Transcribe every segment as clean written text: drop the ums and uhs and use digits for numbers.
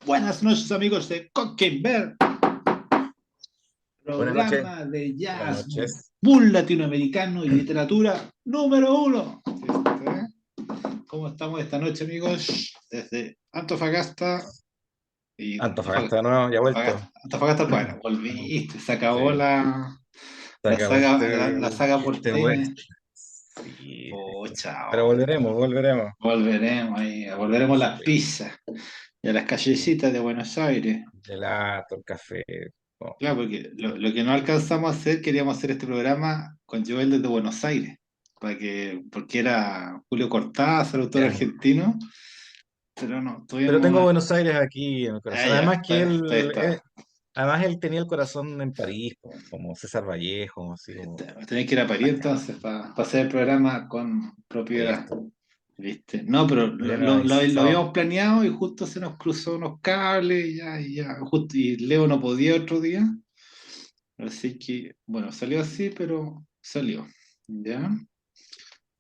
Buenas noches, amigos de Coquimber, Buenas noches. programa de Buenas jazz, noches. bull latinoamericano y literatura número uno. ¿Cómo estamos esta noche, amigos? Desde Antofagasta y Antofagasta de nuevo, ya vuelto. Antofagasta, bueno, volviste, se acabó Sí, se la acabó saga, la saga porteña. Sí, Pucha, pero volveremos, volveremos. volveremos a las Sí, pizzas y a las callecitas de Buenos Aires. gelato, el café. Oh, Claro, porque lo que no alcanzamos a hacer, queríamos hacer este programa con Joel desde Buenos Aires, porque era Julio Cortázar, autor ya. argentino, pero no, Pero tengo tuvimos... Buenos Aires aquí en el Ah, corazón. ya, Además que está, además él tenía el corazón en París, como César Vallejo, así como Tenés que ir a París bacán. entonces para hacer el programa con propiedad, Esto, ¿viste? No, pero bien lo organizado. habíamos planeado y justo se nos cruzó unos cables y ya, justo, y Leo no podía otro día, así que, bueno, salió así, pero salió, ¿ya?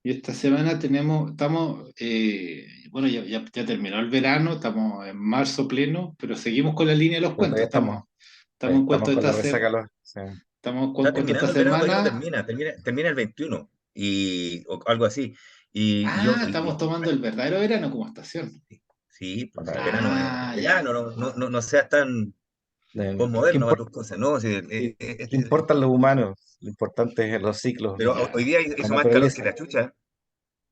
Y esta semana bueno, ya terminó el verano, estamos en marzo pleno, pero seguimos con la línea de los Pero cuentos. todavía Estamos en estamos cuentos con la resaca. Sí. con Está cuentos esta terminando el verano, todavía no semana. termina, termina el 21 o algo así. Y yo, Ah, estamos tomando el verdadero verano como estación. sí, pues el verano es Ah, ya. verano, no seas tan ¿Qué posmoderno para tus cosas, ¿no? Sí, qué importan los humanos? Lo importante es los ciclos, Y de ya. hoy día La hizo más calor que naturaleza. la chucha.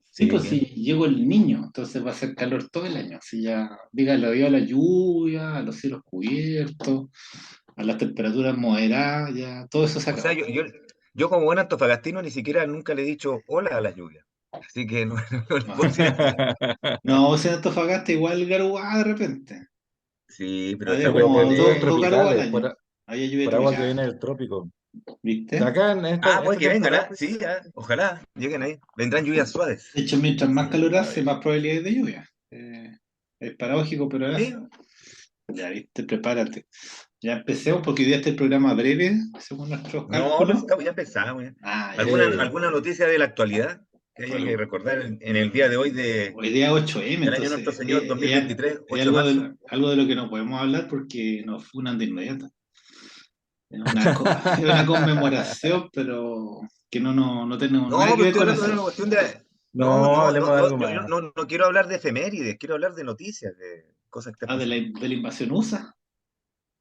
Sí, Sí, pues sí, llegó el niño, entonces va a ser calor todo el año. Si ya, dígale adiós a la lluvia, a los cielos cubiertos, a las temperaturas moderadas, ya todo eso se o sea, acabó. yo como buen antofagastino ni siquiera nunca le he dicho hola a la lluvia. Así que no, no le No, puedo decir nada. no, si en Antofagasta igual garuba de repente. Sí, pero Había esta como cuestión es dos garúas al tropicales, año. Había lluvia por agua que tropical, viene del trópico. De ¿viste? acá en Ah, esta puede que vengan, temporada, ¿ah? sí, ya, ojalá lleguen ahí. Vendrán lluvias suaves. De hecho, mientras más Sí, calor hace, maravilloso. más probabilidades de lluvia. Es paradójico, pero es así. Sí, Ya, viste, prepárate. Ya empecemos porque hoy día este programa breve, según nuestros no, cálculos. ya empezamos. Ya. Ah, ya. ¿Alguna noticia de la actualidad que haya que recordar en el día de hoy Hoy día 8M, del año de nuestro entonces Señor 2023, 8 de marzo? algo de lo que no podemos hablar porque nos funan de inmediato. Es una conmemoración, pero que no tenemos nada No, que pues ver estoy con hablando de eso. una cuestión de... No, No, no, hablemos no, de no, algo yo más. no quiero hablar de efemérides, quiero hablar de noticias, de cosas que están Ah, de pasando. de la invasión USA.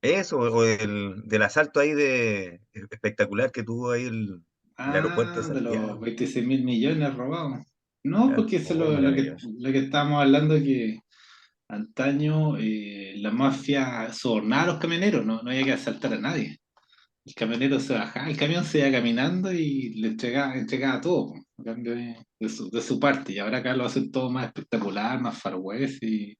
Eso, o del asalto ahí de espectacular que tuvo ahí el aeropuerto de Ah, de los Santiago. 26.000 millones robados. No, Claro, porque eso es oh, maravilloso. lo que estábamos hablando, que antaño la mafia sobornaba a los camioneros, no había que asaltar a nadie. El camionero se bajaba, el camión se iba caminando y le entregaba todo, po, a cambio de su parte. Y ahora acá lo hacen todo más espectacular, más far west y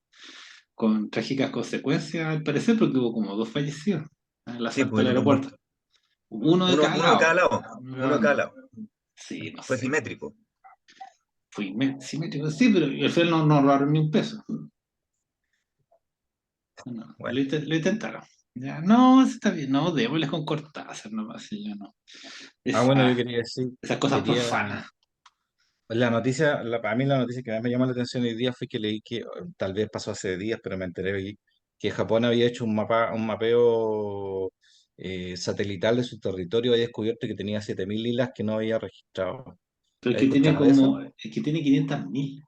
con trágicas consecuencias, al parecer, porque hubo como dos fallecidos en el Sí, asalto pues al aeropuerto. Uno de cada uno de cada lado. lado, Uno de cada uno de cada bando. lado. Sí, no Fue sé. simétrico. Simétrico, sí, pero al final no robaron ni un peso. No, Bueno, lo intentaron. Ya, no, eso está bien. No, démosle con Cortázar nomás, sí, ya no. bueno, yo Esa, quería decir, esas cosas quería, profanas. la noticia, para mí la noticia que más me llamó la atención hoy día fue que leí que, tal vez pasó hace días, pero me enteré hoy, que Japón había hecho un mapeo satelital de su territorio, había descubierto que tenía 7.000 islas que no había registrado. Pero ¿Has escuchado de eso? es que tiene 500.000.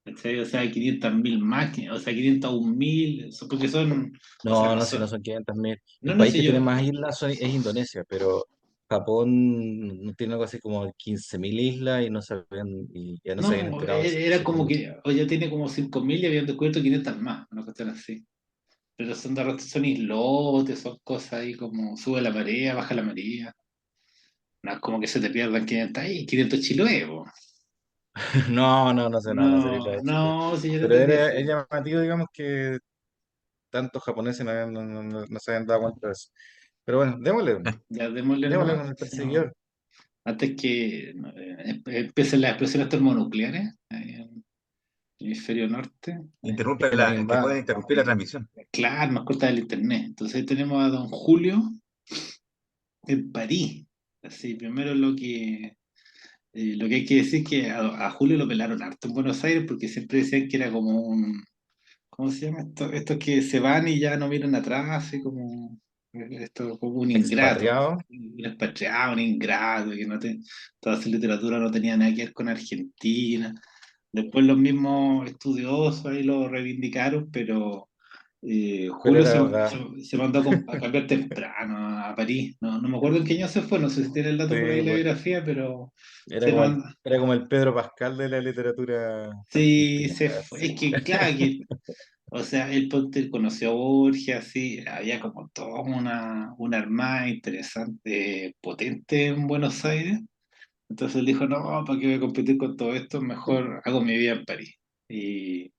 ¿Cachai? O sea, 500.000 más, o sea, 501.000, porque son, o sea, No, no no, si no son, son 500.000. no, El no país sé que tiene yo, más islas es Indonesia, pero Japón no tiene algo así como 15.000 islas y ya no se habían no, enterado de esas era como 7.000. que, o ya tiene como 5.000 y habían descubierto 500 más, una cuestión así. Pero son islotes, son cosas ahí como sube la marea, baja la marea. No es como que se te pierdan 500 ahí, 500 chiloe, po. No sé nada, no sé qué No, de Chile. no, si yo lo Pero entendí así. es llamativo, digamos, que tantos japoneses no se habían dado cuenta de eso. Pero bueno, Ya démosle démosle nomás. con el No. perseguidor. Antes que no, empiecen las explosiones termonucleares ahí en el hemisferio norte, Interrumpe eh, que pueden interrumpir la transmisión. claro, nos corta el internet. Entonces ahí tenemos a don Julio en París. Así, primero lo que hay que decir que a Julio lo pelaron harto en Buenos Aires porque siempre decían que era ¿cómo se llama esto? Estos que se van y ya no miran atrás, así como, esto, como un ingrato, Expatriado, un expatriado, un ingrato, que no te, toda su literatura no tenía nada que ver con Argentina. Después los mismos estudiosos ahí lo reivindicaron, pero pero Julio era verdad. se mandó a cambiar temprano a París. No, no me acuerdo en qué año se fue, no sé si tiene el dato por ahí Sí, en la pues, biografía, pero se mandó. era como el Pedro Pascal de la literatura Sí, se argentina. fue. Es que, claro, que, o sea, él ponte, conoció a Borges, así, había como toda una armada interesante, potente en Buenos Aires. Entonces él dijo, no, ¿para qué voy a competir con todo esto? Mejor hago mi vida en París. Y,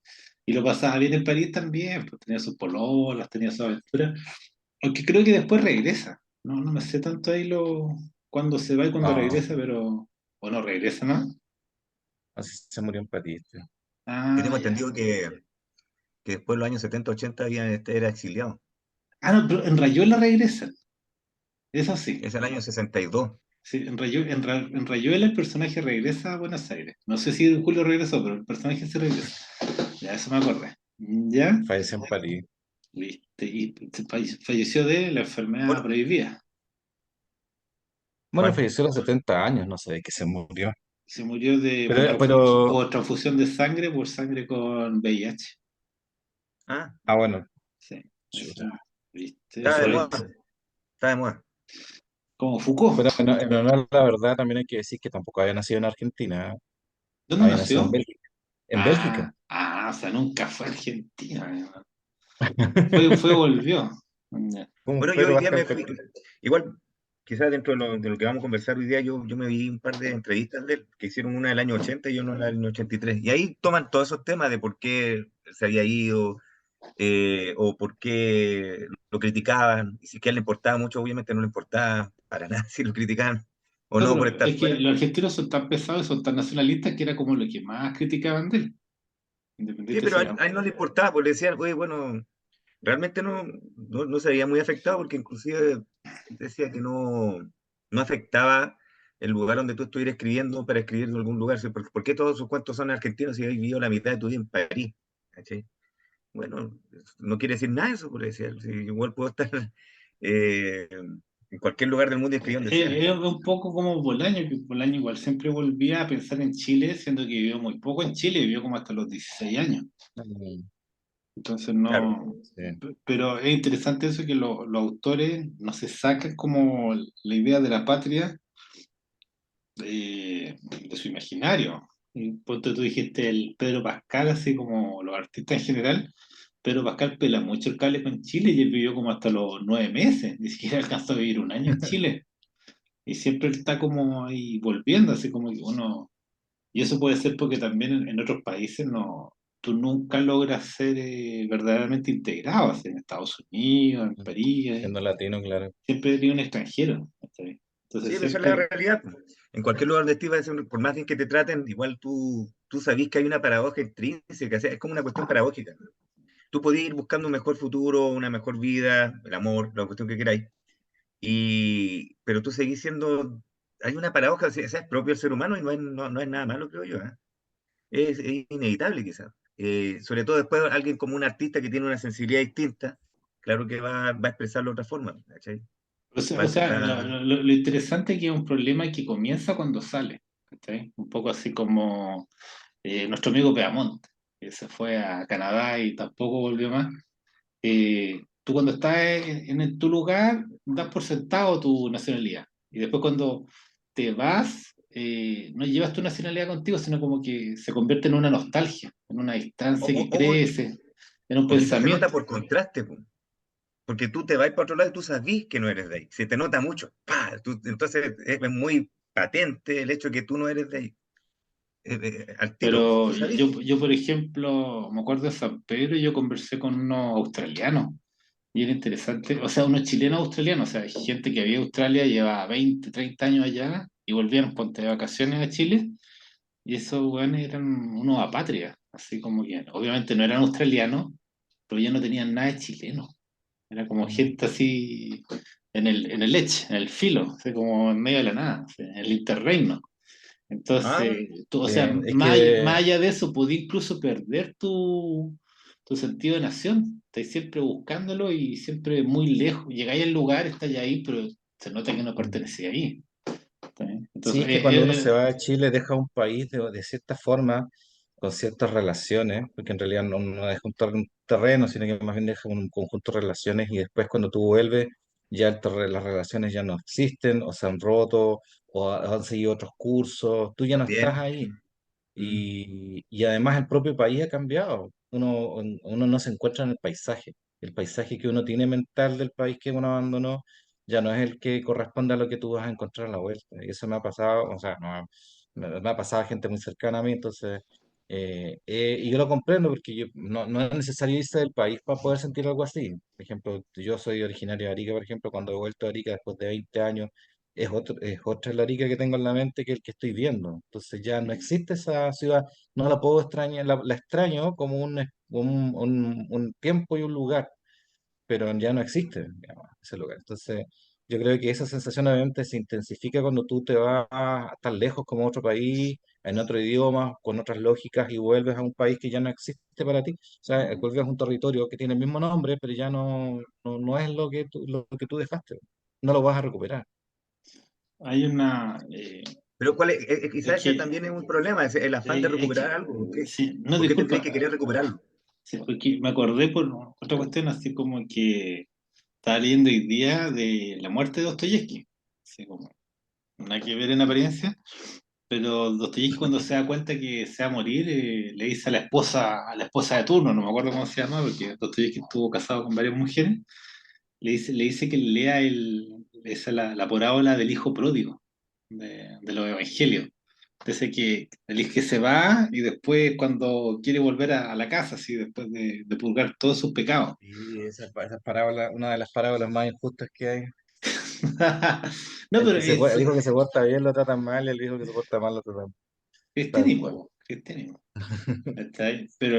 y lo pasaba bien en París también, pues tenía sus pololas, tenía sus aventuras. Aunque creo que después regresa. No, no me sé tanto ahí cuando se va y cuando No, regresa, pero... O no regresa, ¿no? así se murió en París. Sí. Yo Ah, tengo ya. entendido que después de los años 70 80 era exiliado. Ah, no, pero en Rayuela regresa. Eso sí. Es el año 62. Sí, en Rayuela el personaje regresa a Buenos Aires. No sé si Julio regresó, pero el personaje se regresa. Ya, eso me acordé. ¿Ya? Falleció en París. ¿Viste? Y falleció de la enfermedad Bueno, prohibida. Bueno, ¿cuál? falleció a los 70 años, no sé de qué se murió. Se murió de, Pero, por transfusión de sangre, por sangre con VIH. Ah, bueno, Sí, eso, chuta. ¿viste? está Eso de es moda. Está de moda. como Foucault. Pero en honor a la verdad también hay que decir que tampoco había nacido en Argentina, ¿eh? ¿Dónde Había nacido en nació? Bélgica. En Bélgica. O sea, nunca fue a Argentina. Fue, volvió. Ya. Como Bueno, yo Pedro hoy día Pascal. me fui, igual, quizás dentro de lo que vamos a conversar hoy día, yo me vi un par de entrevistas de él, que hicieron una del año 80 y una del año 83. Y ahí toman todos esos temas de por qué se había ido, o por qué lo criticaban, y si que a él le importaba mucho, obviamente no le importaba para nada si lo criticaban o No, no por pero estar es que fuera. los argentinos son tan pesados y son tan nacionalistas que era como lo que más criticaban de él. Sí, Independiente pero sea. a él no le importaba, pues le decían, oye, bueno, realmente no se veía muy afectado porque inclusive decía que no afectaba el lugar donde tú estuvieras escribiendo para escribir en algún lugar. ¿Sí? ¿Por qué todos sus cuentos son argentinos si has vivido la mitad de tu vida en París? ¿Cachai? Bueno, no quiere decir nada eso, por decir. Sí, igual puedo estar eh, en cualquier lugar del mundo y escribir donde sea. Es un poco como Bolaño, que Bolaño igual siempre volvía a pensar en Chile, siendo que vivió muy poco en Chile, vivió como hasta los 16 años. Mm, Entonces Claro. no, sí. pero es interesante eso que los autores no se sacan como la idea de la patria de su imaginario. Y ponte, tú dijiste el Pedro Pascal, así como los artistas en general. Pedro Pascal pela mucho el cable con Chile y él vivió como hasta los 9 meses, ni siquiera alcanzó a vivir un año en Chile. Y siempre está como ahí volviendo, así como que uno. Y eso puede ser porque también en otros países no, tú nunca logras ser verdaderamente integrado, así en Estados Unidos, en París, Siendo latino, claro. siempre eres un extranjero. ¿Cachai? Sí, Entonces pero esa es la siempre, realidad. En cualquier lugar donde estés, por más bien que te traten, igual tú sabes que hay una paradoja intrínseca, o sea, es como una cuestión paradójica. Tú podías ir buscando un mejor futuro, una mejor vida, el amor, la cuestión que queráis, pero tú seguís siendo, hay una paradoja, o sea, esa es propio del ser humano y no es nada malo, creo yo, ¿eh? Es inevitable quizás. Sobre todo después alguien como un artista que tiene una sensibilidad distinta, claro que va a expresarlo de otra forma, ¿cachai? o Para eso sea, está... lo interesante es que es un problema que comienza cuando sale. ¿Cachai? Un poco así como nuestro amigo Peamont, que se fue a Canadá y tampoco volvió más. Tú cuando estás tu lugar, das por sentado tu nacionalidad. Y después cuando te vas, no llevas tu nacionalidad contigo, sino como que se convierte en una nostalgia, en una O, distancia o, que o- crece, en un o quizás se nota pensamiento. por contraste, po, porque tú te vas para otro lado y tú sabes que no eres de ahí. Se te nota mucho. ¡Pah! Entonces es muy patente el hecho de que tú no eres de ahí. Al tiro, Pero tú sabes. yo, por ejemplo, me acuerdo de San Pedro y yo conversé con unos australianos. Y era interesante, o sea, unos chilenos australianos, o sea, gente que había en Australia, lleva 20 30 años allá y volvían, ponte de vacaciones a Chile. Y esos weones eran unos apátridas, así como que, obviamente no eran australianos, pero ya no tenían nada de chileno. Era como Mm. gente así en el edge, en el filo, así como en medio de la nada, así, en el interreino. Ah, Entonces, tú, o sea, Es más que allá de eso, podías incluso perder tu sentido de nación. Estáis siempre buscándolo y siempre muy lejos. Llegáis al lugar, estáis ahí, pero se nota que no pertenecéis ahí. ¿Está bien? Sí, Entonces, es que cuando uno se va de Chile deja un país de cierta forma, con ciertas relaciones, porque en realidad no deja un terreno, sino que más bien deja un conjunto de relaciones y después cuando tú vuelves ya las relaciones ya no existen o se han roto o han seguido otros cursos, tú ya no estás También. ahí. Mm. Y además el propio país ha cambiado. Uno no se encuentra en el paisaje. El paisaje que uno tiene mental del país que uno abandonó ya no es el que corresponde a lo que tú vas a encontrar a la vuelta. Y eso me ha pasado, o sea, no, me ha pasado a gente muy cercana a mí, entonces, y yo lo comprendo porque no es necesario irse del país para poder sentir algo así. Por ejemplo, yo soy originario de Arica, por ejemplo, cuando he vuelto a Arica después de 20 años, es otra la Arica que tengo en la mente que el que estoy viendo. Entonces ya no existe esa ciudad, no la puedo extrañar, la extraño como un tiempo y un lugar, pero ya no existe, digamos, ese lugar. Entonces yo creo que esa sensación obviamente se intensifica cuando tú te vas tan lejos como otro país, en otro idioma, con otras lógicas y vuelves a un país que ya no existe para ti. O sea, vuelves a un territorio que tiene el mismo nombre, pero ya no es lo que tú dejaste. No lo vas a recuperar. hay una. Pero quizás Es ese que, también es un problema, es el afán de es recuperar que, algo. ¿Por qué? sí, no, ¿Por qué tendrías disculpa, que querer recuperarlo? sí, porque me acordé por otra cuestión, así como que estaba leyendo hoy día de la muerte de Dostoyevsky, así como nada que ver en apariencia, pero Dostoyevsky cuando se da cuenta que se va a morir, le dice a la esposa de turno, no me acuerdo cómo se llama, porque Dostoyevsky estuvo casado con varias mujeres, le dice que lea esa la parábola del hijo pródigo, de los evangelios. Entonces que el hijo que se va y después cuando quiere volver a la casa, así después de purgar todos sus pecados. Y esa parábola, una de las parábolas más injustas que hay. No, pero El hijo que se porta bien lo tratan mal y el hijo que se porta mal lo tratan tal cual. cristianismo, cristianismo. ¿Cachai? Pero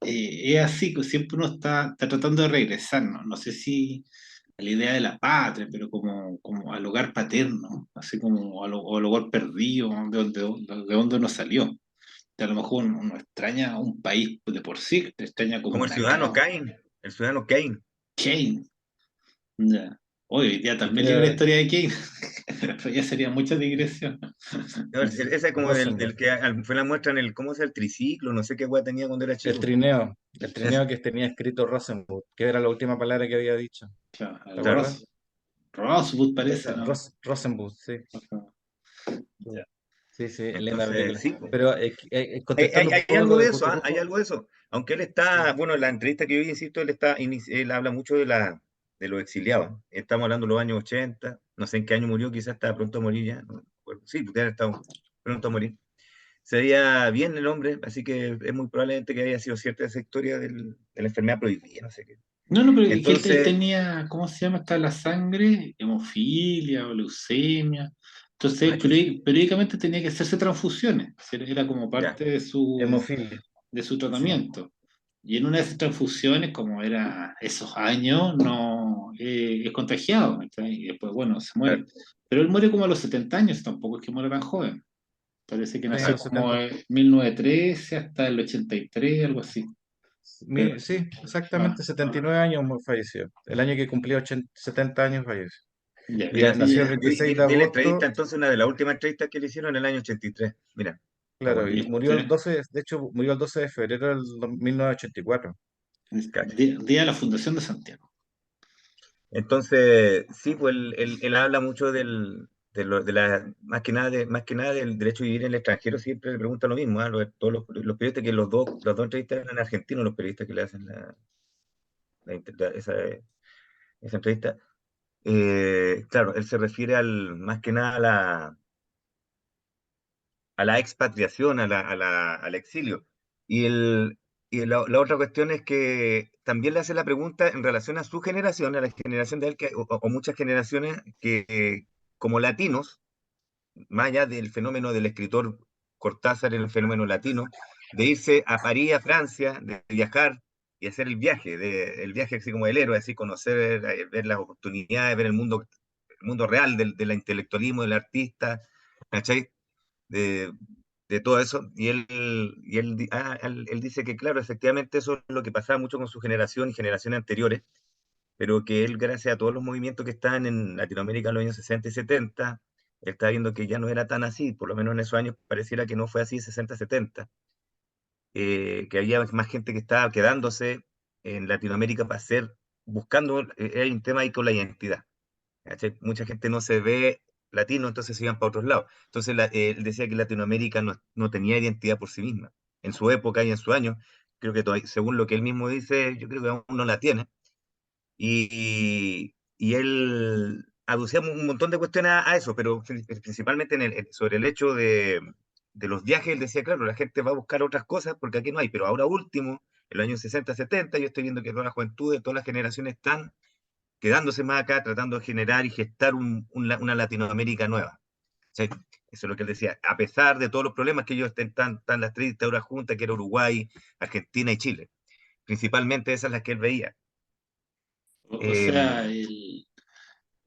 es así, que siempre uno está tratando de regresar, ¿no? No sé si a la idea de la patria, pero como al hogar paterno, así como al hogar perdido, de donde uno salió. Que a lo mejor uno extraña a un país de por sí, te extraña como Como una casa. El ciudadano Kane. Kane, ya. Hoy día Y también leí una creo historia de Kane, pero ya sería mucha digresión. No, ese es como Rosenberg, del que fue la muestra en el, ¿cómo es el triciclo? No sé qué weá tenía cuando era chico. el Eso, trineo que tenía escrito Rosenberg, que era la última palabra que había dicho. Claro, ¿Te el claro. acuerdas? Rosewood parece, Esa, ¿no? Rosenberg, sí. Ajá. Ya. Sí, sí, linda Entonces, película. sí, po. Pero Hay, hay- contestando un hay poco algo lo de de eso, ¿ah? Hay Fururufo, algo de eso. Aunque él sí, está, bueno, en la entrevista que yo vi, insisto, él habla mucho de los exiliados. Estamos hablando de los años 80, no sé en qué año murió, quizás estaba pronto a morir ya. No me acuerdo. Sí, porque él estaba pronto a morir. Se veía bien el hombre, así que es muy probablemente que haya sido cierta esa historia de la enfermedad prohibida, no sé qué. No, no, pero es que él Entonces, tenía, ¿cómo se llama? Está en la sangre, hemofilia o leucemia. Entonces, chucha, periódicamente tenía que hacerse transfusiones. Era como ya, parte hemofilia. de su sí. tratamiento. Y en una de esas transfusiones, como era esos años, no es contagiado. ¿Cachai? Y después, bueno, se muere. Claro, Pero él muere como a los 70 años, tampoco es que muera tan joven. Parece que Sí, a nació los como 70. en 1913 hasta el 83, algo así. Pero, Sí, ah, exactamente, 79 años falleció. El año que cumplió 70 años falleció. ya, Mira, nació el ya. 26 de Vi la entrevista, agosto, entonces, una de las últimas entrevistas que le hicieron en el año 83. Mira, está claro, bueno. y y murió el este, 12, de hecho, murió el 12 de febrero del 1984. Cacha. Día de la Fundación de Santiago. Entonces, sí, pues él habla mucho más que nada del derecho a vivir en el extranjero, siempre le pregunta lo mismo, ¿ah? Todos los periodistas que los dos entrevistas eran argentinos, los periodistas que le hacen la inter- la- esa entrevista. Claro, él se refiere más que nada a la expatriación, al exilio. Y, la otra cuestión es que también le hace la pregunta en relación a su generación, a la generación de él, o muchas generaciones que, como latinos, más allá del fenómeno del escritor Cortázar, el fenómeno latino, de irse a París, a Francia, de viajar y hacer el viaje así como el héroe, así conocer, ver las oportunidades, ver el mundo real del intelectualismo, del artista, ¿cachai? de todo eso, él dice que, claro, efectivamente eso es lo que pasaba mucho con su generación y generaciones anteriores, pero que él, gracias a todos los movimientos que estaban en Latinoamérica en los años 60 y 70, él está viendo que ya no era tan así, por lo menos en esos años pareciera que no fue así, 60, 70, que había más gente que estaba quedándose en Latinoamérica para hacer, buscando, hay un tema ahí con la identidad. ¿Cachai? Mucha gente no se ve latino, entonces se iban para otros lados. Entonces él decía que Latinoamérica no tenía identidad por sí misma. En su época y en su año, creo que según lo que él mismo dice, yo creo que aún no la tiene. Y él aducía un montón de cuestiones a eso, pero principalmente sobre el hecho de los viajes, él decía, claro, la gente va a buscar otras cosas porque aquí no hay, pero ahora último, en los años 60, 70, yo estoy viendo que toda la juventud de todas las generaciones están quedándose más acá, tratando de generar y gestar una Latinoamérica nueva. ¿Sí? Eso es lo que él decía. A pesar de todos los problemas que ellos están las tres dictaduras juntas, que era Uruguay, Argentina y Chile. Principalmente esas las que él veía. O sea, Eh,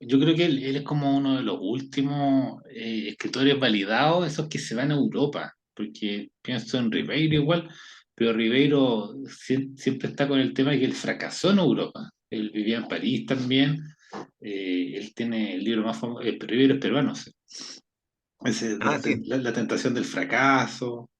yo creo que él es como uno de los últimos escritores validados, esos que se van a Europa, porque pienso en Ribeiro igual, pero Ribeiro siempre está con el tema de que él fracasó en Europa. Él vivía en París también, él tiene el libro más famoso, Ribeiro es peruano, sí. Ese de sí, la tentación del fracaso,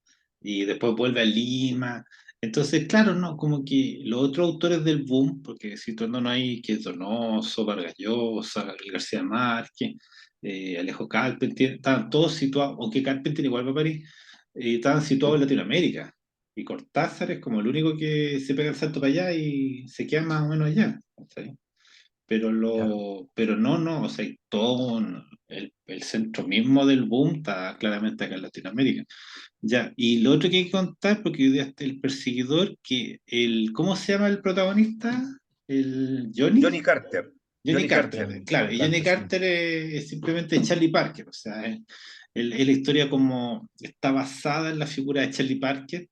y después vuelve a Lima. Entonces, claro, ¿no? Como que los otros autores del boom, porque citando no hay que es Donoso, Vargas Llosa, Gabriel García Márquez, Alejo Carpentier, estaban todos situados, aunque Carpentier igual va a París, estaban situados en Latinoamérica. Y Cortázar es como el único que se pega el salto para allá y se queda más o menos allá. ¿Sí? claro. Pero no, o sea, hay todo el centro mismo del boom está claramente acá en Latinoamérica. Ya, y lo otro que hay que contar, porque hoy día está el perseguidor, ¿cómo se llama el protagonista? ¿El Johnny? Johnny Carter. Johnny Johnny Carter, Carter. John, claro, John y Johnny Carter, sí. Carter es simplemente Charlie Parker, o sea, es la historia como está basada en la figura de Charlie Parker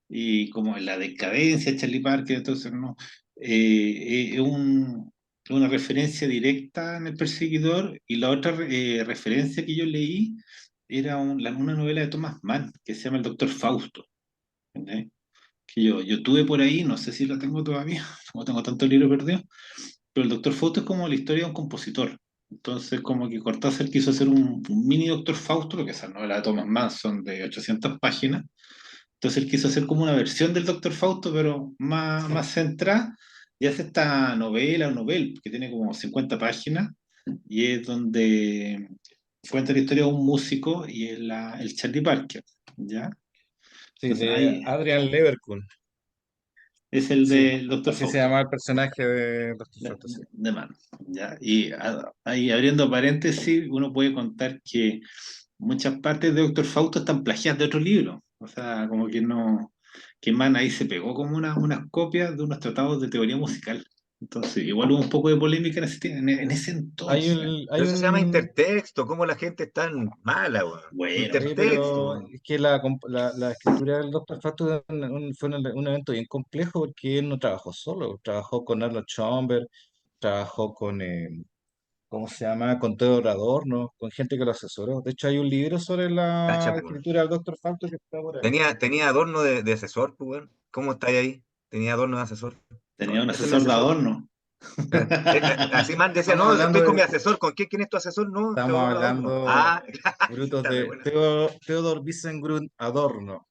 y como en la decadencia de Charlie Parker, entonces no, es una referencia directa en El Perseguidor y la otra referencia que yo leí era una novela de Thomas Mann que se llama El Doctor Fausto, ¿entendés? Que yo tuve por ahí, no sé si la tengo todavía, como tengo tantos libros perdidos, pero el Doctor Fausto es como la historia de un compositor. Entonces, como que Cortázar quiso hacer un mini Doctor Fausto, porque esa novela de Thomas Mann son de 800 páginas. Entonces, él quiso hacer como una versión del Doctor Fausto, pero más centrada, y hace esta novela o novel, que tiene como 50 páginas, y es donde cuenta la historia de un músico y el Charlie Parker, ¿ya? Sí, Entonces, de ahí Adrian Leverkuhn. es el Sí, del Doctor así se Fausto. llama el personaje de Doctor Suerte, sí. De mano, ¿ya? Y ahí abriendo paréntesis, uno puede contar que muchas partes de Doctor Fausto están plagiadas de otro libro. O sea, como que no, que Man ahí se pegó como unas copias de unos tratados de teoría musical. Entonces, igual hubo un poco de polémica en ese Hay entonces. un, hay Pero eso se llama un, intertexto. ¿Cómo la gente es tan mala, weón? Bueno, Oye, pero Intertexto. es que la escritura del Doctor Faust fue un evento bien complejo porque él no trabajó solo, trabajó con Arnold Schoenberg, trabajó con, ¿cómo se llama? Con Theodor Adorno, con gente que lo asesoró. De hecho, hay un libro sobre Cacha, la pues, weón. escritura del Doctor Faust que está por ahí. Tenía adorno de asesor, pues, weón. ¿Cómo estáis ahí? Tenía adorno de asesor. tenía No, un ese es mi asesor de asesor. Adorno. Así man decía, Estamos no, hablando estoy con de, mi asesor. ¿Quién es tu asesor? No, estamos Teodoro Adorno. hablando Ah, brutos está re de buena. Theodor Wiesengrund Adorno,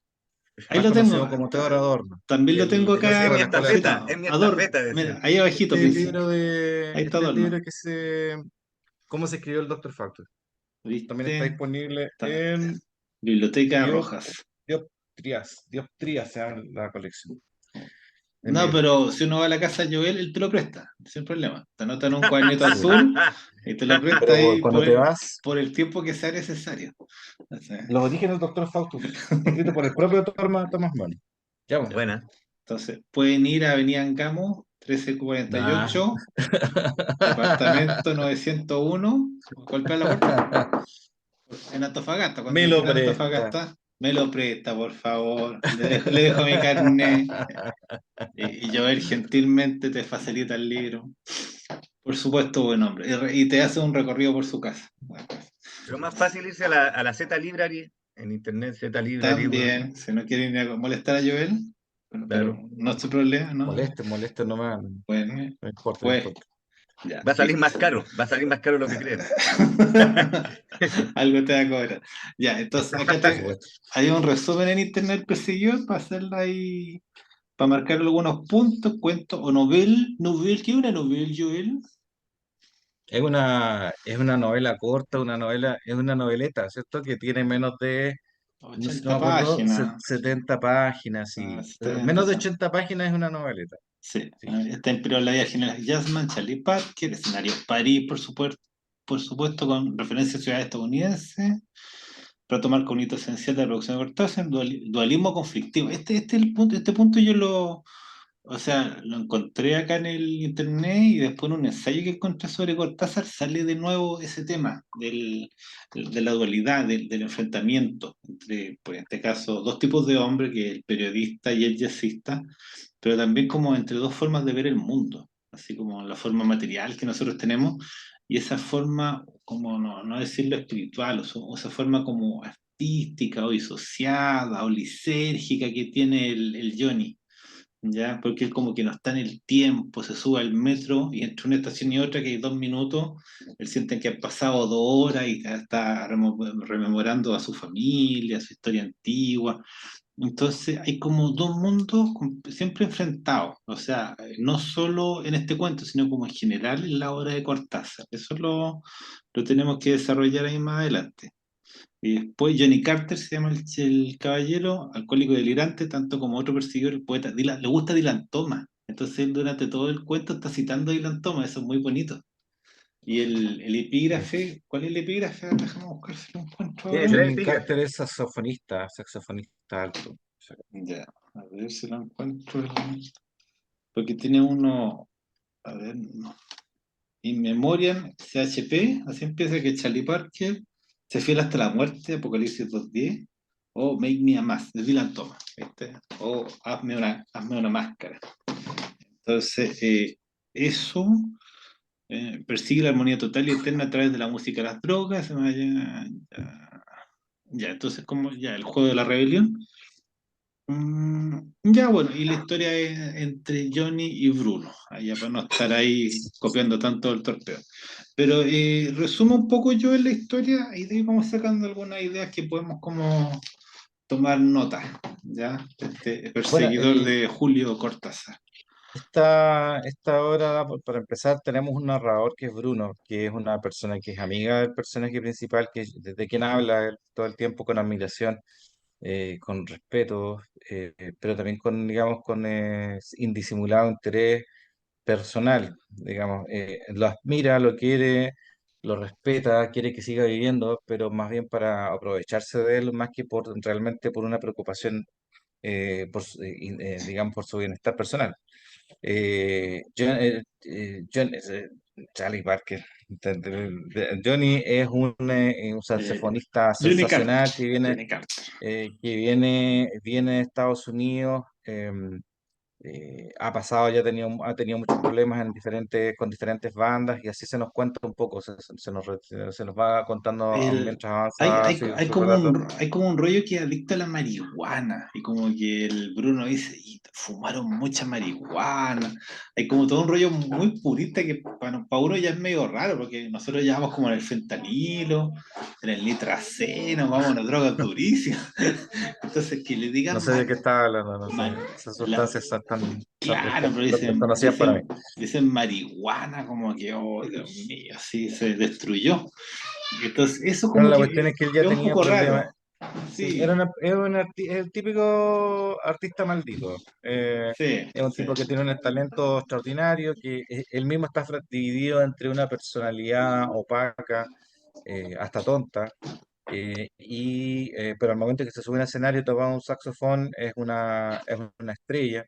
Ahí más lo tengo. conocido como Theodor Adorno, También lo tengo Es filósofo de acá mi la Escuela de estafeta, Estocolmo. es citado. mi Adorno. estafeta, decía. Mira, ahí abajito, Prince. Ahí está Este es el libro Adorno. que se ¿Cómo se escribió el Doctor Factor? También está ¿Viste? disponible Está. en Biblioteca Diop- Rojas. Dioptrías se llama la colección, el No, libro. pero si uno va a la casa de Joel, él te lo presta, sin problema. Te anota en un cuadernito Sí. azul y te lo presta Pero ahí cuando te vas, por el tiempo que sea necesario. O sea, los orígenes del Doctor Faustus, escrito por el propio Thomas Mann. Ya, bueno. ya. Buena. Entonces, pueden ir a Avenida Angamo, Nah. 1348, departamento 901, golpear la puerta. En Antofagasta, cuando Me lo visiten presta. Antofagasta, me lo presta, por favor. Le dejo mi carnet. Y Joel gentilmente te facilita el libro. Por supuesto, buen hombre. Y te hace un recorrido por su casa. Pero más fácil irse a la Z Library en internet, Z Library, weón. También, si no quieren ir a molestar a Joel, bueno, pero Claro. no es tu problema, ¿no? Moleste, moleste nomás, Bueno, no importa, no pues, importa. ya, Va a salir más listo. caro, va a salir más caro lo que creen. Algo te va a cobrar. Ya, entonces acá Por supuesto. hay un resumen en internet que siguió para hacerla ahí, para marcar algunos puntos, cuentos o novel, ¿qué es una novel, Joel? Es una novela corta, es una noveleta, ¿cierto? Que tiene menos de, no sé, no 80 me acuerdo, páginas. 70 páginas, Ah, y está bien, menos de entonces. 80 páginas es una noveleta. Sí, Sí. está inspirado en la vida general Jasmine, Charlie Parker, escenario París, por supuesto, con referencia a ciudades estadounidenses, para tomar como un hito esencial de la producción de Cortázar, dualismo conflictivo. Este es el punto, este punto yo o sea, lo encontré acá en el internet y después en un ensayo que encontré sobre Cortázar sale de nuevo ese tema de la dualidad, del enfrentamiento entre, pues en este caso, dos tipos de hombres, que es el periodista y el jazzista, pero también como entre dos formas de ver el mundo, así como la forma material que nosotros tenemos y esa forma, como no decirlo espiritual, o esa forma como artística o disociada o lisérgica que tiene el Johnny. ¿Ya? Porque él como que no está en el tiempo, se sube al metro y entre una estación y otra que hay 2 minutos, él siente que han pasado 2 horas y está rememorando a su familia, a su historia antigua. Entonces hay como dos mundos siempre enfrentados, o sea, no solo en este cuento, sino como en general en la obra de Cortázar. Eso lo tenemos que desarrollar ahí más adelante. Y después Johnny Carter se llama el caballero, alcohólico y delirante, tanto como otro perseguidor, el poeta. Le gusta Dylan Thomas. Entonces él durante todo el cuento está citando a Dylan Thomas, eso es muy bonito. Y el Sí. epígrafe, ¿cuál es el epígrafe? Déjame buscar si lo encuentro Tiene ahora. tres Johnny epígrafes. Carter es saxofonista alto. Ya, a ver si lo encuentro. Porque tiene uno, a ver, no. In Memoriam, CHP, así empieza que Charlie Parker se fiel hasta la muerte, Apocalipsis 2:10, o Make Me a Mask, de Dylan Thomas, ¿viste? O hazme una máscara. Entonces, eso persigue la armonía total y eterna a través de la música y las drogas. Ya, entonces, como ya el juego de la rebelión. Ya, bueno, y la historia es entre Johnny y Bruno, allá para no estar ahí copiando tanto el torpeo. Pero resumo un poco yo en la historia y de ahí vamos sacando algunas ideas que podemos como tomar nota, ¿ya? Este Bueno, perseguidor de Julio Cortázar. esta hora, para empezar, tenemos un narrador que es Bruno, que es una persona que es amiga del personaje principal, desde quien habla él todo el tiempo con admiración, con respeto, pero también con, digamos, con indisimulado interés personal, digamos, lo admira, lo quiere, lo respeta, quiere que siga viviendo, pero más bien para aprovecharse de él, más que realmente por una preocupación, digamos, por su bienestar personal. Charlie Parker. Johnny es un Eh, saxofonista Johnny Carter. sensacional Johnny Carter. viene de Estados Unidos. Ha pasado, ha tenido muchos problemas con diferentes bandas, y así se nos cuenta un poco, se nos va contando el, mientras avanza su relato. hay como un rollo que es adicto a la marihuana y como que el Bruno dice, y fumaron mucha marihuana. Hay como todo un rollo muy purista que para uno ya es medio raro porque nosotros ya vamos como en el fentanilo, en el nitraceno, vamos a unas drogas durísimas. Entonces que le No digan sé de qué está hablando, no sé. Esas la, sustancias son tan claro, pero desconocidas para mí. dicen marihuana como que, oh Dios mío, así se destruyó. Entonces, eso Bueno, como la que cuestión es que él es ya un tenía poco problemas. raro. Sí, Sí, es el típico artista maldito. sí, Es un sí. tipo que tiene un talento extraordinario, que él mismo está dividido entre una personalidad opaca, hasta tonta, pero al momento que se sube a un escenario y toca un saxofón es una estrella,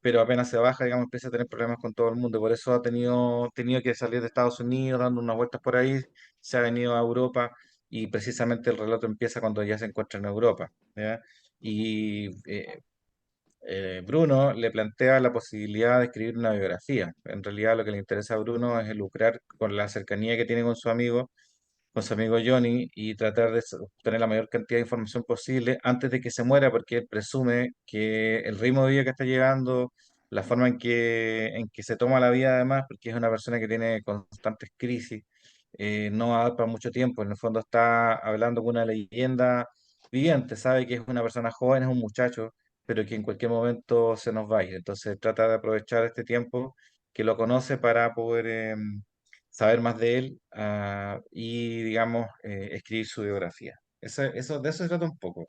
pero apenas se baja, digamos, empieza a tener problemas con todo el mundo. Por eso tenido que salir de Estados Unidos, dando unas vueltas por ahí, se ha venido a Europa, y precisamente el relato empieza cuando ya se encuentra en Europa, ¿ya? Y Bruno le plantea la posibilidad de escribir una biografía. En realidad lo que le interesa a Bruno es lucrar con la cercanía que tiene con su amigo, con su amigo Johnny y tratar de obtener la mayor cantidad de información posible antes de que se muera, porque él presume que el ritmo de vida que está llevando, la forma en que se toma la vida además, porque es una persona que tiene constantes crisis, no va a dar para mucho tiempo. En el fondo está hablando con una leyenda viviente, sabe que es una persona joven, es un muchacho, pero que en cualquier momento se nos va a ir. Entonces trata de aprovechar este tiempo que lo conoce para poder saber más de él, y, digamos, escribir su biografía. De eso se trata un poco.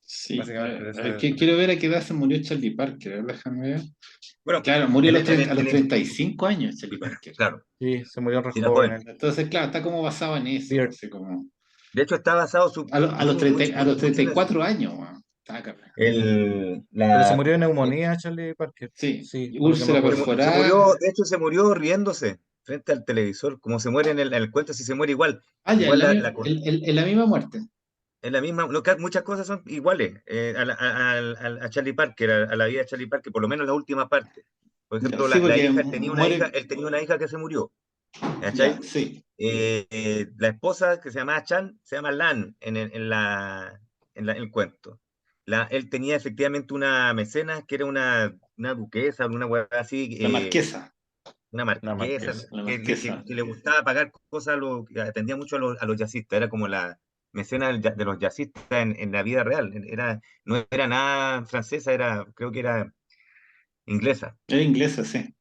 Sí, Básicamente de a eso ver, se trata. quiero ver a qué edad se murió Charlie Parker. A ver, déjame ver. Bueno, Claro, murió a en, los, en, 30 a los en- 35 años Charlie Parker. claro, Sí, se murió re si era joven joven. él. Entonces, claro, está como basado en eso, Beard. así como De hecho, está basado, a los vivimos 30 mucho, a los mucho treinta en y eso. cuatro años, weón. Está acá. Pero se La, murió de neumonía, Charlie Parker. Sí, Sí, y por lo que me úlcera acuerdo. se murió, perforada. de hecho, se murió riéndose frente al televisor, como se muere en el cuento, si se muere igual. Ah, ya, Igual en la misma muerte. es la misma, muchas cosas son iguales a Charlie Parker, a la vida de Charlie Parker, por lo menos la última parte. Por Ya, ejemplo, sí, la porque hija, él tenía una hija, muere. él tenía una hija que se murió, Ya, ¿cachai? sí. La esposa que se llamaba Chan se llama Lan en el cuento. Él tenía efectivamente una mecena que era una duquesa, una hueá así, La marquesa. una La marquesa, marquesa. La que marquesa. le gustaba pagar cosas, que atendía mucho a los jazzistas, era como la mecena de los jazzistas en la vida real. No era nada francesa, creo que era inglesa. Era inglesa, sí.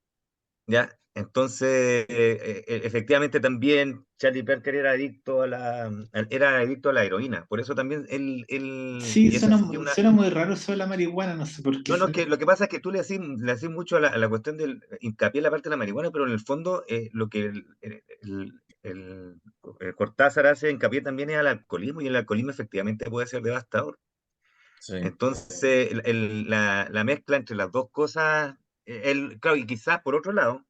¿Ya? Entonces, efectivamente también Charlie Parker era adicto a la heroína. Por eso también Sí, y esa sería suena muy raro eso de la marihuana, no sé por qué. no, no, que lo que pasa es que tú le hacís mucho a la cuestión del hincapié en la parte de la marihuana, pero en el fondo lo que Cortázar hace hincapié también es al alcoholismo, y el alcoholismo efectivamente puede ser devastador. Sí. Entonces, la mezcla entre las dos cosas, claro, y quizás por otro lado,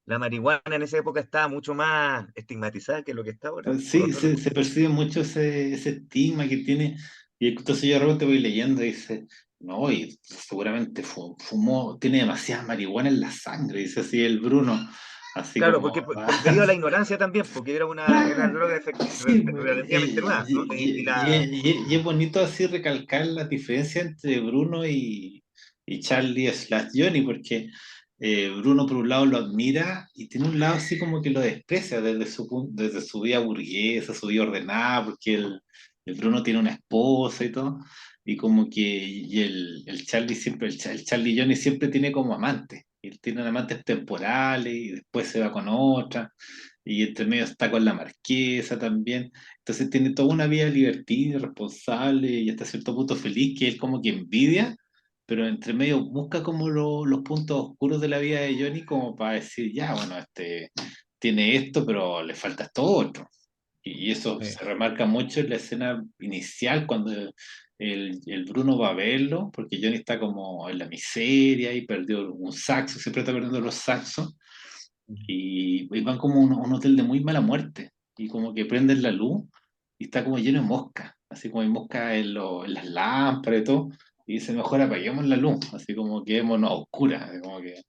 la marihuana en esa época estaba mucho más estigmatizada que lo que está ahora, por Sí, otro lado. se percibe mucho ese estigma que tiene. Y entonces yo de repente voy leyendo y dice, no, y seguramente fumó, tiene demasiada marihuana en la sangre, dice así el Bruno. Así Claro, como, porque debido a la ignorancia también, porque era droga sí, relativamente nueva, ¿no? y es bonito así recalcar la diferencia entre Bruno y Charlie slash Johnny, porque Bruno por un lado lo admira y tiene un lado así como que lo desprecia desde su vida burguesa, su vida ordenada, porque el Bruno tiene una esposa y todo, y como que el Charlie siempre, el Charlie Johnny siempre tiene como amante, y él tiene amantes temporales y después se va con otra y entre medio está con la marquesa también. Entonces tiene toda una vida libertina, responsable y hasta cierto punto feliz que él como que envidia, pero entre medio busca como los puntos oscuros de la vida de Johnny como para decir, ya, bueno, este tiene esto, pero le falta esto otro. Y eso Sí. se remarca mucho en la escena inicial cuando el Bruno va a verlo, porque Johnny está como en la miseria y perdió un saxo, siempre está perdiendo los saxos y van como a un hotel de muy mala muerte y como que prenden la luz y está como lleno de moscas, así como hay moscas en las lámparas y todo, y dice mejor apaguemos la luz, así como quedémonos a oscuras, así como que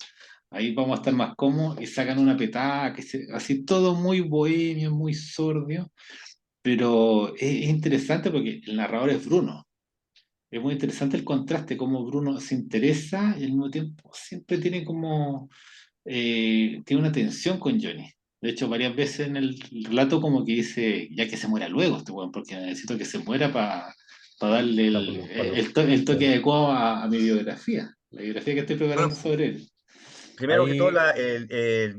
ahí vamos a estar más cómodos y sacan una petada, así todo muy bohemio, muy sordio, pero es interesante porque el narrador es Bruno. Es muy interesante el contraste, cómo Bruno se interesa y al mismo tiempo siempre tiene como tiene una tensión con Johnny. De hecho, varias veces en el relato como que dice, ya que se muera luego este weón, porque necesito que se muera para darle el toque Sí. adecuado a mi biografía, la biografía que estoy preparando Bueno, sobre él. primero que todo, Ahí,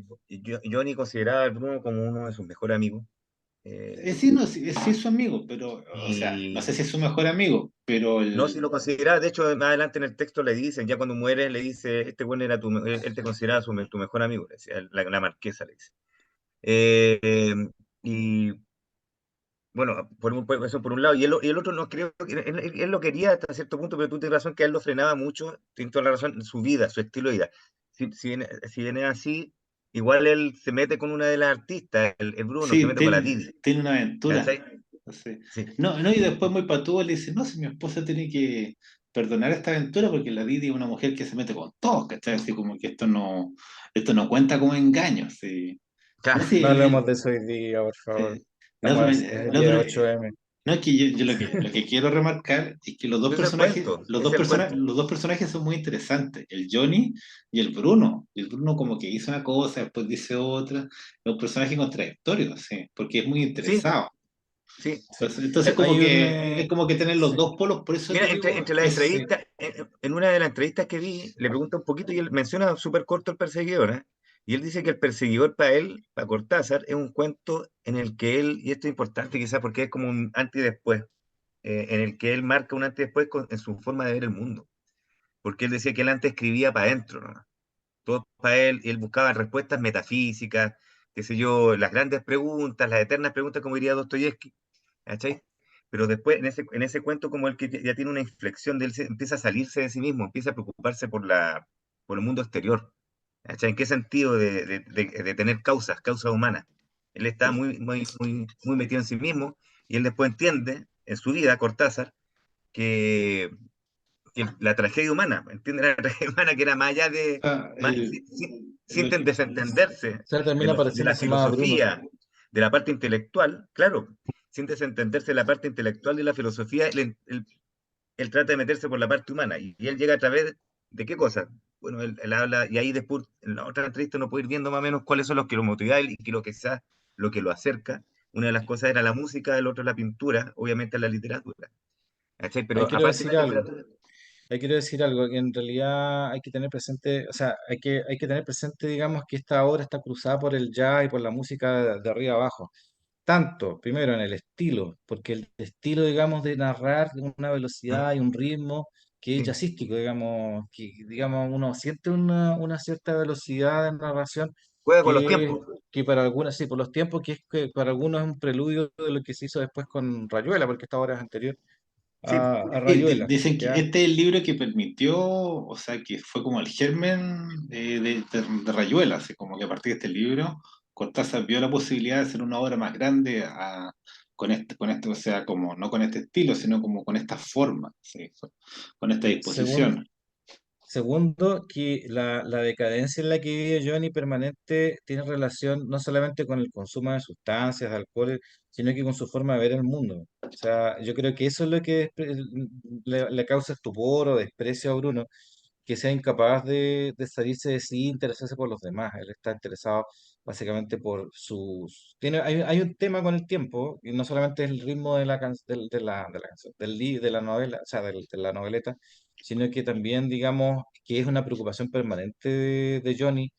Johnny consideraba a Bruno como uno de sus mejores amigos. Sí, no, sí, sí es su amigo, pero, o sea, no sé Y si es su mejor amigo, pero no, si lo consideraba, de hecho, más adelante en el texto le dicen, ya cuando muere, le dice, este bueno era él te consideraba tu mejor amigo, le decía, la marquesa le dice. Eh, eh, y bueno, eso por un lado, y el otro no creo, él lo quería hasta cierto punto, pero tú tienes razón que a él lo frenaba mucho, tienes toda la razón, su vida, su estilo de vida. Si bien es así, igual él se mete con una de las artistas, el Bruno, se sí, mete con la Didi, tiene una aventura. ¿cachai? Sí. Sí, No, no, y después muy patúo le dice, no, si mi esposa tiene que perdonar esta aventura porque la Didi es una mujer que se mete con todos, ¿cachai? Así como que esto no cuenta como engaño, sí. No, claro. sí, no hablemos de eso hoy día, por favor. No, Estamos, es el no, día pero 8M. no, es que yo lo que quiero remarcar es que Pero es el cuento, es el cuento. los dos personajes son muy interesantes, el Johnny y el Bruno. Y el Bruno como que hizo una cosa, después dice otra. Es un personaje contradictorio, sí, porque es muy Sí, interesado. sí. Sí. Entonces como Hay un... que es como que tener los sí, dos polos, por eso Mira, te digo, entre las es sí. entrevistas, en una de las entrevistas que vi, le pregunta un poquito y él menciona súper corto el perseguidor, ¿eh? Y él dice que el perseguidor para él, para Cortázar, es un cuento en el que él, y esto es importante quizás porque es como un antes y después, en el que él marca un antes y después en su forma de ver el mundo. Porque él decía que él antes escribía para adentro, ¿no? Todo para él, y él buscaba respuestas metafísicas, qué sé yo, las grandes preguntas, las eternas preguntas, como diría Dostoyevsky, ¿cachai? Pero después, en ese cuento, como el que ya tiene una inflexión, de él empieza a salirse de sí mismo, empieza a preocuparse por el mundo exterior, ¿cachai? ¿En qué sentido de tener causas humanas? Él está muy, muy, muy, muy metido en sí mismo, y él después entiende, en su vida, Cortázar, que la tragedia humana, ¿entiendes? La tragedia humana que era más allá de, ah, sin lo que, desentenderse O sea, de, termina de la pareciéndose más a Bruno. filosofía, de la parte intelectual, claro, sin desentenderse de la parte intelectual de la filosofía, él trata de meterse por la parte humana, y él llega a través de qué cosa. Bueno, él habla, y ahí después, en la otra entrevista, uno puede ir viendo más o menos cuáles son los que lo motivan y que lo que sea, lo que lo acerca. Una de las cosas era la música, el otro la pintura, obviamente la literatura. ¿Cachai? Ahí Pero quiero aparte de decir la algo. literatura, Ahí quiero decir algo, que en realidad hay que tener presente, o sea, hay que tener presente, digamos, que esta obra está cruzada por el jazz y por la música de arriba abajo. Tanto, primero, en el estilo, porque el estilo, digamos, de narrar de una ¿ah? velocidad y un ritmo que es Sí, jazzístico, digamos, que digamos, uno siente una cierta velocidad de narración juega con los que, tiempos. que para algunos, sí, por los tiempos, que para algunos es un preludio de lo que se hizo después con Rayuela, porque esta obra es anterior Sí, a sí, Rayuela, dicen que ¿ya? este es el libro que permitió, o sea, que fue como el germen de Rayuela, así como que a partir de este libro, Cortázar vio la posibilidad de hacer una obra más grande o sea, como no con este estilo, sino como con esta forma, sí, con esta Según, disposición. Segundo, que la decadencia en la que vive Johnny permanente tiene relación no solamente con el consumo de sustancias, de alcohol, sino que con su forma de ver el mundo. O sea, yo creo que eso es lo que le causa estupor o desprecio a Bruno, que sea incapaz de salirse de sí e interesarse por los demás. Él está interesado básicamente por sus... hay un tema con el tiempo, y no solamente es el ritmo de la canción, de la novela, o sea, de la noveleta, sino que también, digamos, que es una preocupación permanente de Johnny,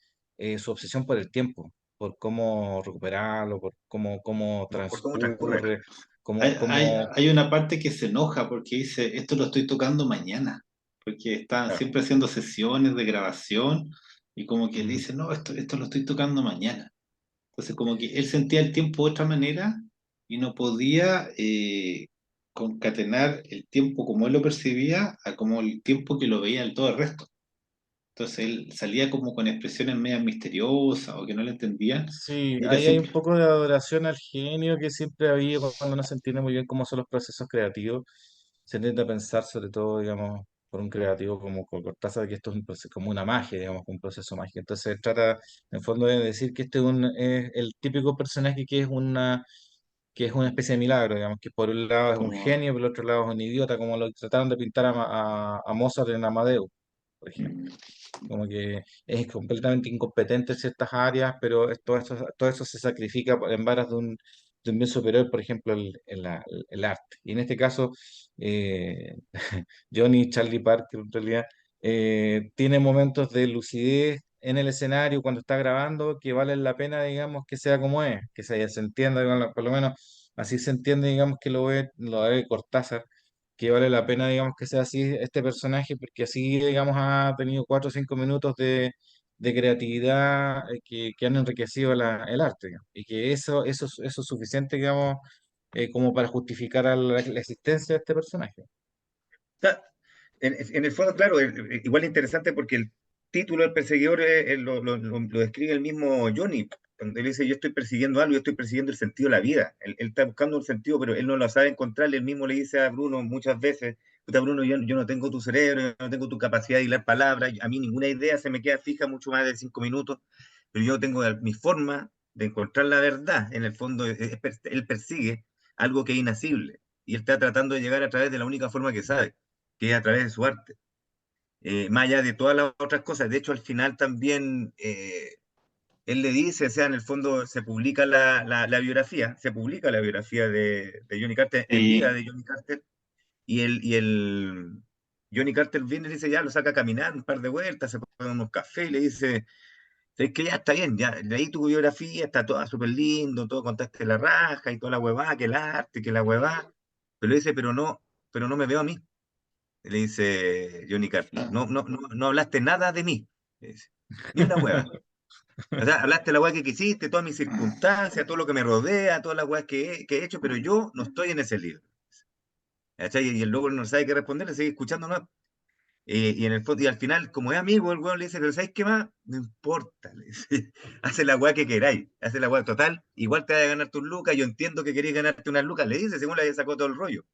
su obsesión por el tiempo, por cómo recuperarlo, por cómo Por cómo transcurre. transcurre, cómo... Hay una parte que se enoja porque dice, esto lo estoy tocando mañana, porque están Claro. siempre haciendo sesiones de grabación y como que él Ujú. dice, no, esto lo estoy tocando mañana. Entonces como que él sentía el tiempo de otra manera y no podía concatenar el tiempo como él lo percibía a como el tiempo que lo veía el todo el resto. Entonces él salía como con expresiones medias misteriosas o que no le entendían. Sí, Y era ahí hay un simple, poco de adoración al genio que siempre había cuando no se entiende muy bien cómo son los procesos creativos. Se intenta pensar, sobre todo, digamos, por un creativo como Cortázar, que esto es un proceso, como una magia, digamos, un proceso mágico. Entonces trata, en fondo, de decir que este es el típico personaje que es una especie de milagro, digamos, que por un lado es un como... genio, por el otro lado es un idiota, como lo trataron de pintar a Mozart en Amadeus, por ejemplo. mm, Como que es completamente incompetente en ciertas áreas, pero todo eso se sacrifica en aras de un bien superior, por ejemplo, el arte. Y en este caso, eh, Johnny Charlie Parker, en realidad, tiene momentos de lucidez en el escenario cuando está grabando que valen la pena, digamos, que sea como es, que se entienda, por lo menos así se entiende, digamos, que lo ve Cortázar, que vale la pena, digamos, que sea así este personaje, porque así, digamos, ha tenido 4 o 5 minutos de creatividad que han enriquecido el arte, digamos, y que eso es suficiente, digamos, como para justificar la existencia de este personaje. Sea, en el fondo, claro, igual es interesante porque el título del perseguidor lo describe el mismo Johnny. Cuando él dice, yo estoy persiguiendo algo, yo estoy persiguiendo el sentido de la vida. Él está buscando un sentido, pero él no lo sabe encontrar. Él mismo le dice a Bruno muchas veces, puta Bruno, yo no tengo tu cerebro, yo no tengo tu capacidad de hilar palabras, a mí ninguna idea se me queda fija mucho más de 5 minutos, pero yo tengo mi forma de encontrar la verdad. En el fondo, él persigue algo que es inacible, y él está tratando de llegar a través de la única forma que sabe, que es a través de su arte. Más allá de todas las otras cosas. De hecho, al final también él le dice, o sea, en el fondo se publica la biografía, se publica la biografía de Johnny Carter en vida Sí, de Johnny Carter, y el Johnny Carter viene y dice, ya lo saca a caminar un par de vueltas, se pone unos cafés y le dice, es que ya está bien, ya leí tu biografía, está toda súper lindo, todo contaste la raja y toda la huevada, que el arte, que la huevada, pero le dice, pero no me veo a mí, le dice Johnny Carter, claro. no hablaste nada de mí, le dice, ni una hueva. O sea, hablaste de la hueá que quisiste, todas mis circunstancias, todo lo que me rodea, todas las hueás que he hecho, pero yo no estoy en ese libro. ¿Cachai? Y el loco no sabe qué responder, le sigue escuchando más. Y al final, como es amigo, el weón le dice, pero ¿sabes qué más? No importa, le dice. Hace la weá que queráis, hace la weá total, igual te vas a ganar tus lucas, yo entiendo que queréis ganarte unas lucas, le dice, según le sacó todo el rollo.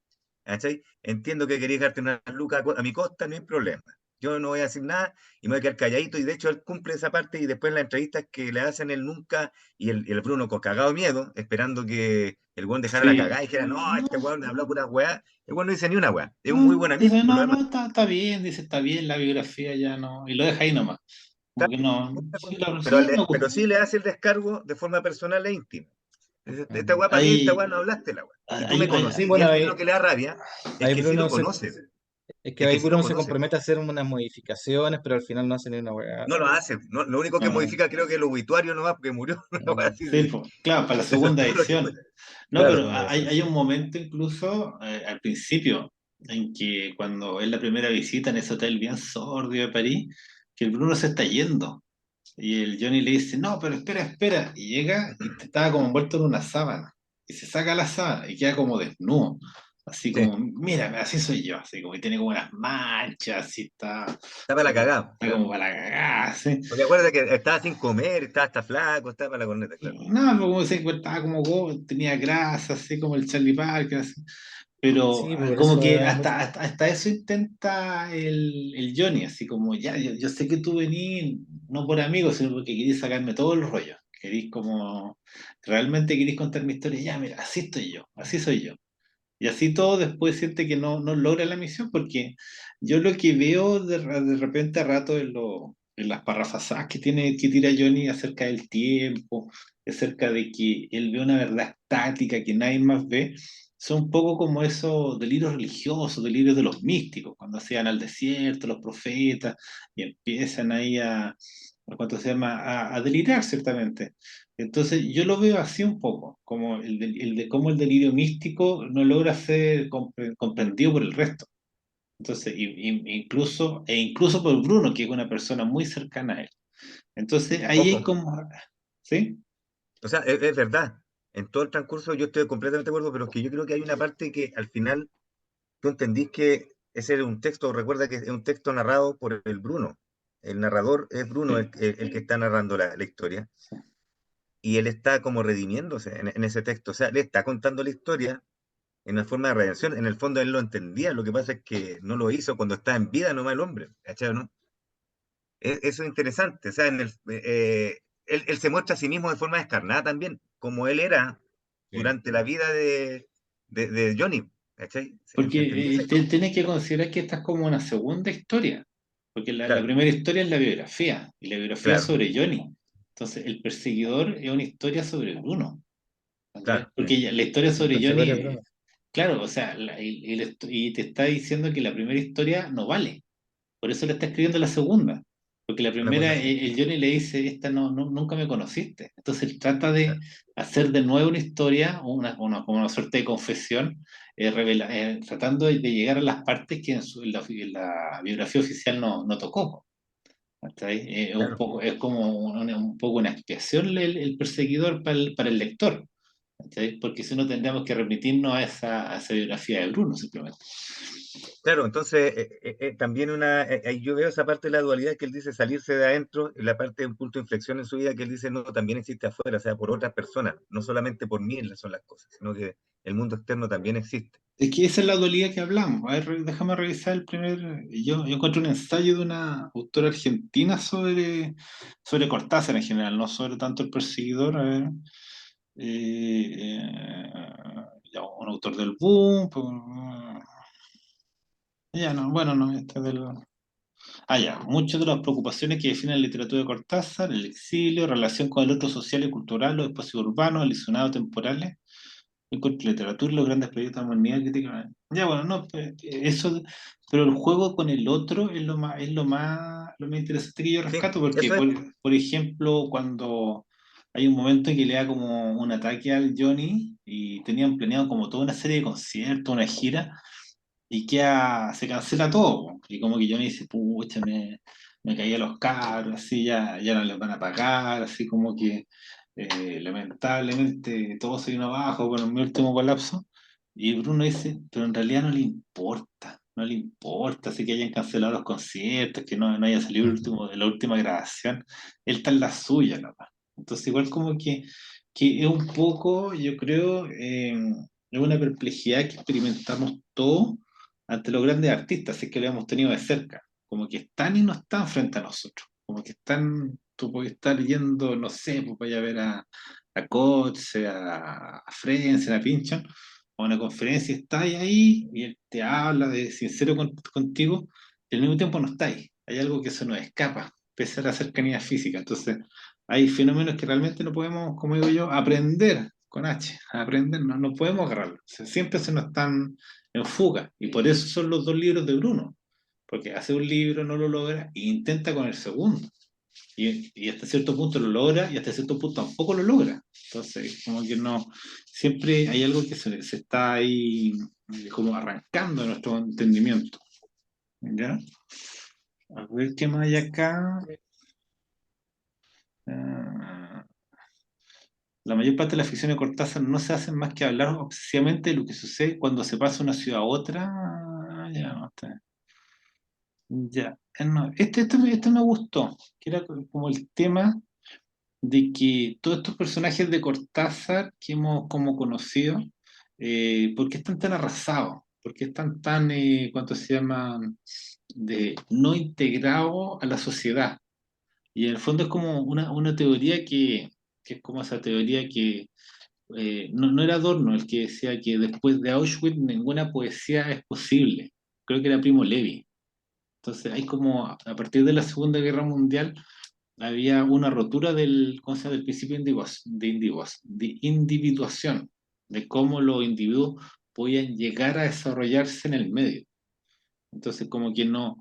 ¿Cachai? Entiendo que queréis ganarte unas lucas a mi costa, no hay problema. Yo no voy a decir nada y me voy a quedar calladito, y de hecho él cumple esa parte, y después en las entrevistas que le hacen él nunca, y el Bruno con cagado de miedo, esperando que el weón dejara la cagada Sí. y dijera, no, este No, weón habló pura weá, el weón no dice ni una weá, es un muy no, buen amigo, dice, por lo no, demás. no, está bien, dice, está bien, la biografía ya no, y lo deja ahí nomás. Como que no, sí, la pero, persona me pero gusta. sí le hace el descargo de forma personal e íntima. Esta weá para mí, esta weá Hay, no hablaste la weá. Y tú hay, me Sí, conocí, y bueno, eso es lo que le da rabia, es ahí que sí lo Bruno se, conoce, es que es ahí que sí lo Bruno se conoce. compromete a hacer unas modificaciones, pero al final no hace ni una weá. No lo hace, lo único que no, modifica creo que es el obituario nomás, porque murió, una weá así, sí, pues, claro, para la eso es segunda todo lo que fue. edición. No, Claro, pero no, hay un momento incluso al principio en que cuando es la primera visita en ese hotel bien sordio de París, que el Bruno se está yendo y el Johnny le dice, no, pero espera, espera, y llega y estaba como envuelto en una sábana y se saca la sábana y queda como desnudo, así Sí, como, mira, así soy yo, así como que tiene como unas manchas, así está para la está, cagada. está como para cagar, así. Porque acuérdate que estaba sin comer, estaba hasta flaco, estaba para la corneta, claro. No, pero como se encontraba como tenía grasa, así como el Charlie Parker, así. Pero sí, por como eso que es mucho. hasta eso intenta el Johnny, así como, ya, yo sé que tú venís no por amigos, sino porque querís sacarme todo el rollo. Querís como, realmente querís contar mi historia, ya, mira, así estoy yo, así soy yo. Y así todo después siente que no logra la misión, porque yo lo que veo de repente a rato en las parrafazadas que tira Johnny acerca del tiempo, acerca de que él ve una verdad estática que nadie más ve, son un poco como esos delirios religiosos, delirios de los místicos, cuando hacían al desierto, los profetas, y empiezan ahí ¿cuánto se llama? A delirar, ciertamente. Entonces, yo lo veo así un poco, como el de cómo el delirio místico no logra ser comprendido por el resto. Entonces, incluso por Bruno, que es una persona muy cercana a él. Entonces, ahí Ojo, es como, ¿sí? o sea, es verdad. En todo el transcurso yo estoy completamente de acuerdo, pero es que yo creo que hay una parte que al final tú entendís que ese era un texto, recuerda que es un texto narrado por el Bruno. El narrador es Bruno Sí, el que está narrando la historia, y él está como redimiéndose en ese texto. O sea, le está contando la historia en una forma de redención. En el fondo él lo entendía, lo que pasa es que no lo hizo cuando estaba en vida nomás el hombre. ¿Cachai, o no? Eso es interesante. O sea, él se muestra a sí mismo de forma descarnada también, como él era Sí. durante la vida de Johnny. ¿Cachai? ¿Entendí porque ese? tienes que considerar que esta es como una segunda historia, porque la Claro, primera historia es la biografía, y la biografía es claro, sobre Johnny. Entonces, el perseguidor es una historia sobre Bruno. ¿Cachai? claro. Porque la historia El sobre perseguidor es Johnny, Bruno. claro, o sea, y te está diciendo que la primera historia no vale. Por eso le está escribiendo la segunda. Porque la Una cosa primera, así. el Johnny le dice, esta nunca me conociste. Entonces él trata de Claro, hacer de nuevo una historia, como una suerte de confesión, tratando de llegar a las partes que en la biografía oficial no tocó. ¿Cachai? claro. Es como un poco una expiación el perseguidor para el lector. ¿Cachai? Porque si no tendríamos que remitirnos a esa biografía de Bruno, simplemente. Claro, entonces también ahí yo veo esa parte de la dualidad que él dice salirse de adentro, y la parte de un punto de inflexión en su vida que él dice, no, también existe afuera, o sea, por otras personas, no solamente por mí son las cosas, sino que el mundo externo también existe. Es que esa es la dualidad que hablamos. A ver, déjame revisar el primer. Yo encontré un ensayo de una autora argentina sobre Cortázar en general, no sobre tanto el perseguidor. A ver, ya, un autor del boom. Pues, ya no, bueno, no, este es del. Ah, ya. Muchas de las preocupaciones que definen la literatura de Cortázar, el exilio, relación con el otro social y cultural, los espacios urbanos, alisionados temporales, encuentro literatura y los grandes proyectos de modernidad crítica. Ya, bueno, no, eso, pero el juego con el otro lo más interesante que yo Sí, rescato, porque, eso es. por ejemplo, cuando hay un momento en que le da como un ataque al Johnny y tenían planeado como toda una serie de conciertos, una gira, y se cancela todo. Y como que Johnny dice, pucha, me caí a los carros, así ya no les van a pagar, así como que lamentablemente todo se vino abajo con mi último colapso. Y Bruno dice, pero en realidad no le importa, no le importa, así que hayan cancelado los conciertos, que no haya salido la última grabación, él está en la suya, ¿no? Entonces igual como que es un poco, yo creo, es una perplejidad que experimentamos todos ante los grandes artistas, si es que lo hemos tenido de cerca, como que están y no están frente a nosotros, como que están, tú puedes estar yendo, no sé, pues vaya a ver a Coetzee, a Frenzen, a Pinchon, a una conferencia, y está ahí y él te habla de sincero contigo, y al mismo tiempo no está ahí, hay algo que se nos escapa, pese a la cercanía física, entonces hay fenómenos que realmente no podemos, como digo yo, aprender con H, aprender, no podemos agarrarlo, siempre se nos están en fuga. Y por eso son los dos libros de Bruno. Porque hace un libro, no lo logra, e intenta con el segundo. Y hasta cierto punto lo logra y hasta cierto punto tampoco lo logra. Entonces, como que no, siempre hay algo que se está ahí como arrancando de nuestro entendimiento. ¿Ya? A ver qué más hay acá. Ah, la mayor parte de la ficción de Cortázar no se hace más que hablar obsesivamente de lo que sucede cuando se pasa de una ciudad a otra. Ah, ya, no está. Ya, no, este me gustó, que era como el tema de que todos estos personajes de Cortázar que hemos como conocido, ¿por qué están tan arrasados? ¿Por qué están tan, cuánto se llama, de no integrados a la sociedad? Y en el fondo es como una teoría que es como esa teoría que no era Adorno el que decía que después de Auschwitz ninguna poesía es posible. Creo que era Primo Levi. Entonces hay como, a partir de la Segunda Guerra Mundial, había una rotura ¿cómo se llama? Del principio de individuación, de cómo los individuos podían llegar a desarrollarse en el medio. Entonces como que no,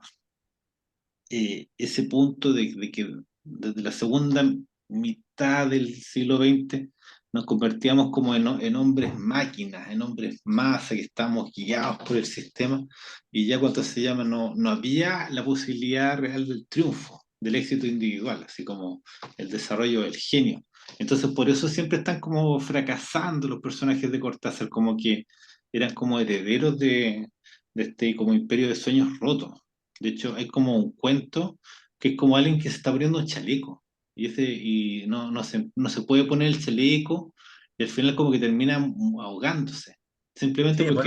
ese punto de que desde la segunda mitad del siglo XX nos convertíamos como en hombres máquinas, en hombres masa, que estamos guiados por el sistema, y ya cuando se llama, no había la posibilidad real del triunfo, del éxito individual, así como el desarrollo del genio. Entonces por eso siempre están como fracasando los personajes de Cortázar, como que eran como herederos de este como imperio de sueños rotos. De hecho, hay como un cuento que es como alguien que se está poniendo un chaleco y no se puede poner el chaleco y al final como que termina ahogándose. Simplemente Sí, bueno,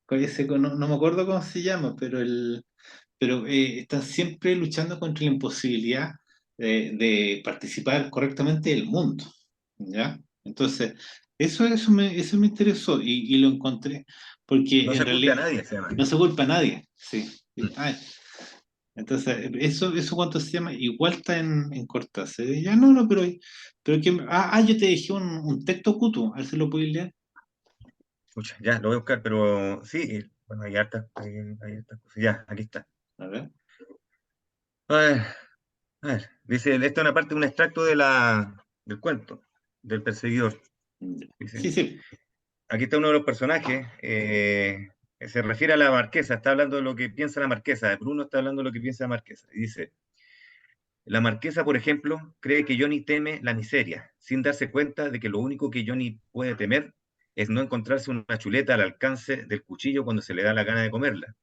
porque ese. no me acuerdo cómo se llama, pero están siempre luchando contra la imposibilidad de participar correctamente del mundo. ¿Ya? Entonces, eso me interesó y lo encontré porque No en se culpe a realidad nadie, se llama. no se culpa a nadie. Sí. Mm. Ah, entonces, eso cuánto se llama, igual está en Cortázar. Ya no, pero que, yo te dejé un texto cutu, a ver si lo puedes leer. Pucha, ya, lo voy a buscar, pero sí, bueno, hay hartas, hay hartas cosas. Ya, aquí está. A ver. A ver, a ver, dice, esta es una parte, un extracto del cuento, del perseguidor. Sí, Dice, sí. aquí está uno de los personajes, se refiere a la marquesa, está hablando de lo que piensa la marquesa, Bruno está hablando de lo que piensa la marquesa, y dice, la marquesa, por ejemplo, cree que Johnny teme la miseria, sin darse cuenta de que lo único que Johnny puede temer es no encontrarse una chuleta al alcance del cuchillo cuando se le da la gana de comerla,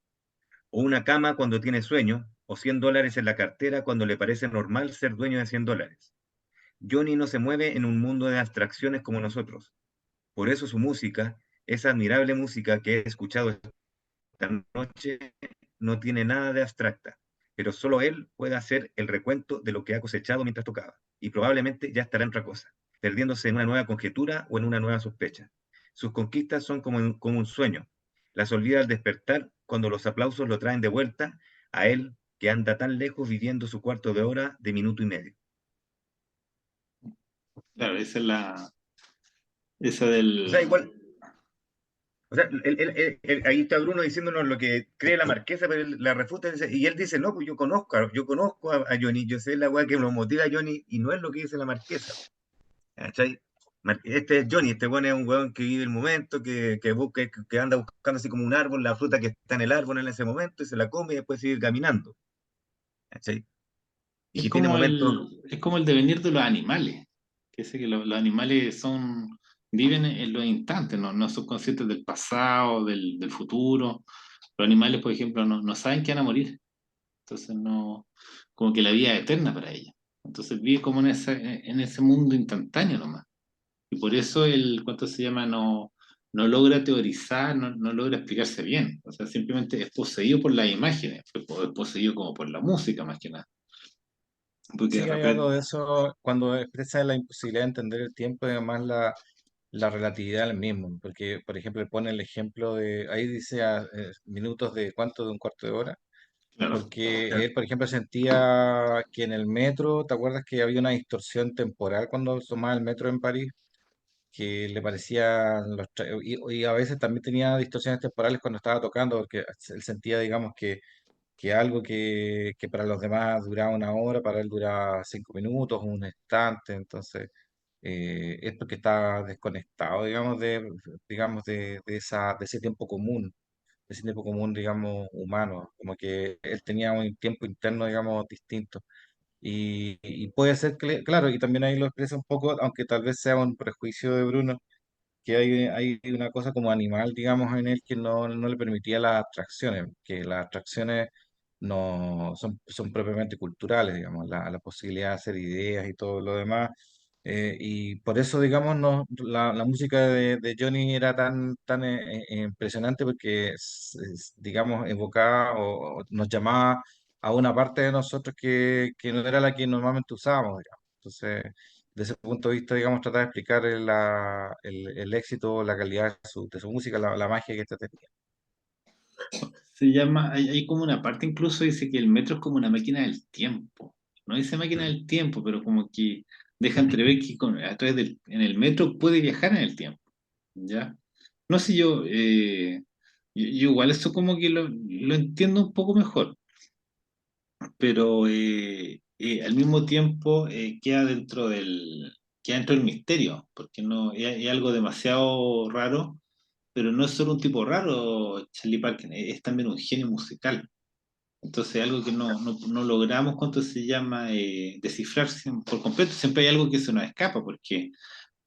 o una cama cuando tiene sueño, o $100 en la cartera cuando le parece normal ser dueño de $100. Johnny no se mueve en un mundo de abstracciones como nosotros. Por eso su música, Esa admirable música que he escuchado esta noche no tiene nada de abstracta, pero solo él puede hacer el recuento de lo que ha cosechado mientras tocaba, y probablemente ya estará en otra cosa, perdiéndose en una nueva conjetura o en una nueva sospecha. Sus conquistas son como un sueño, las olvida al despertar cuando los aplausos lo traen de vuelta a él que anda tan lejos viviendo su cuarto de hora de minuto y medio. Claro, esa O sea, del, igual, o sea, ahí está Bruno diciéndonos lo que cree la marquesa, pero él la refuta y él dice, no, pues yo conozco a Johnny, yo sé la weá que lo motiva a Johnny y no es lo que dice la marquesa. ¿Cachai? Este es Johnny, este weón es un weón que vive el momento, que busca, que anda buscando así como un árbol, la fruta que está en el árbol en ese momento y se la come y después sigue caminando. ¿Cachai? Y que tiene momentos, es como el devenir de los animales. Que sé que los animales viven en los instantes, no son conscientes del pasado, del futuro. Los animales, por ejemplo, no saben que van a morir. Entonces no, como que la vida es eterna para ellos. Entonces vive como en ese mundo instantáneo nomás. Y por eso ¿cuánto se llama? No logra teorizar, no logra explicarse bien. O sea, simplemente es poseído por las imágenes, es poseído como por la música más que nada. Porque de Sí, hay algo repente, de eso cuando expresa la imposibilidad de entender el tiempo y además la relatividad al mismo, porque por ejemplo él pone el ejemplo de, ahí dice minutos de cuánto, de un cuarto de hora, claro, porque él por ejemplo sentía que en el metro, ¿te acuerdas que había una distorsión temporal cuando tomaba el metro en París? Que le parecían y a veces también tenía distorsiones temporales cuando estaba tocando, porque él sentía, digamos, que algo que para los demás duraba una hora, para él duraba 5 minutos, un instante, entonces es porque está desconectado, de ese tiempo común, digamos, humano, como que él tenía un tiempo interno, digamos, distinto. Y puede ser, claro, y también ahí lo expresa un poco, aunque tal vez sea un prejuicio de Bruno, que hay una cosa como animal, digamos, en él que no le permitía las abstracciones, que las abstracciones no son propiamente culturales, digamos, la posibilidad de hacer ideas y todo lo demás. Y por eso, digamos, no, la música de Johnny era tan impresionante porque, digamos, evocaba o nos llamaba a una parte de nosotros que no era la que normalmente usábamos, digamos. Entonces, desde ese punto de vista, digamos, tratar de explicar el éxito, la calidad de su música, la magia que esta tenía. se llama, hay como una parte incluso dice que el metro es como una máquina del tiempo. No dice máquina del tiempo, pero como que deja entrever que en el metro puede viajar en el tiempo, ¿ya? No sé yo igual eso como que lo entiendo un poco mejor, pero al mismo tiempo queda dentro del misterio, porque no, es algo demasiado raro, pero no es solo un tipo raro, Charlie Parker, es también un genio musical. Entonces, algo que no logramos, ¿cuánto se llama? Descifrar por completo. Siempre hay algo que se nos escapa, porque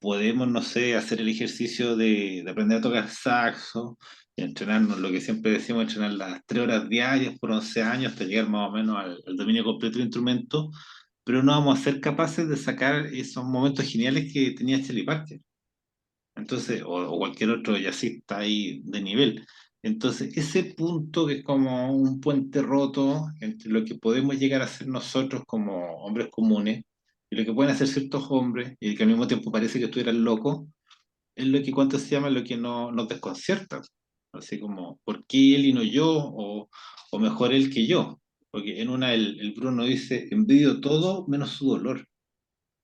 podemos, no sé, hacer el ejercicio de aprender a tocar saxo, y entrenarnos, lo que siempre decimos, entrenar las 3 horas diarias por 11 años hasta llegar más o menos al dominio completo del instrumento, pero no vamos a ser capaces de sacar esos momentos geniales que tenía Charlie Parker. Entonces, o cualquier otro jazzista ahí de nivel. Entonces, ese punto que es como un puente roto entre lo que podemos llegar a ser nosotros como hombres comunes y lo que pueden hacer ciertos hombres, y que al mismo tiempo parece que estuvieran locos, es lo que cuánto se llama lo que nos desconcierta. Así como, ¿por qué él y no yo? O mejor él que yo. Porque en una el Bruno dice, envidio todo menos su dolor.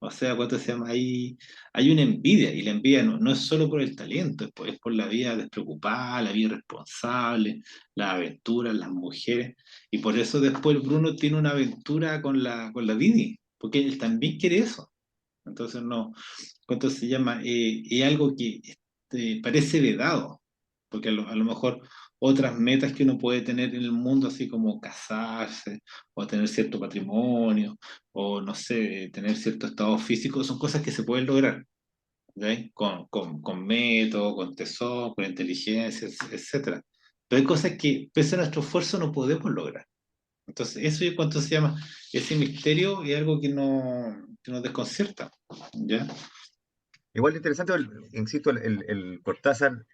O sea, ¿cuánto se llama? Hay una envidia, y la envidia no es solo por el talento, es por la vida despreocupada, la vida responsable, las aventuras, las mujeres. Y por eso después Bruno tiene una aventura con la Didi, porque él también quiere eso. Entonces, no, ¿cuánto se llama? Es algo que parece vedado, porque a lo mejor otras metas que uno puede tener en el mundo, así como casarse, o tener cierto patrimonio, o no sé, tener cierto estado físico, son cosas que se pueden lograr, ¿ok? Con método, con tesón, con inteligencia, etcétera. Pero hay cosas que, pese a nuestro esfuerzo, no podemos lograr. Entonces, eso es cuánto se llama, ese misterio es algo que nos desconcierta, ¿ya? igual de interesante, insisto, el Cortázar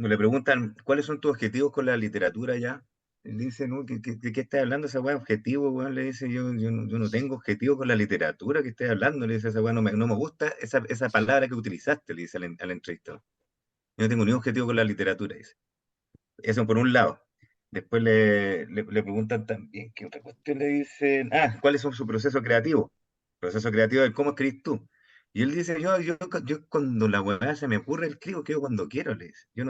le preguntan cuáles son tus objetivos con la literatura ya. Él dice, ¿no? ¿De qué estás hablando esa weá? Objetivo, weón. Le dice, yo no tengo objetivo con la literatura que estás hablando. Le dice esa weá, no me gusta esa palabra que utilizaste, le dice al entrevistador. Yo no tengo ningún objetivo con la literatura, dice. Eso por un lado. Después le preguntan también, ¿qué otra cuestión le dicen? Ah, ¿cuál es su proceso creativo? Proceso creativo de cómo escribís tú. Y él dice, yo cuando la weá se me ocurre, escribo, que cuando quiero, le dice. Yo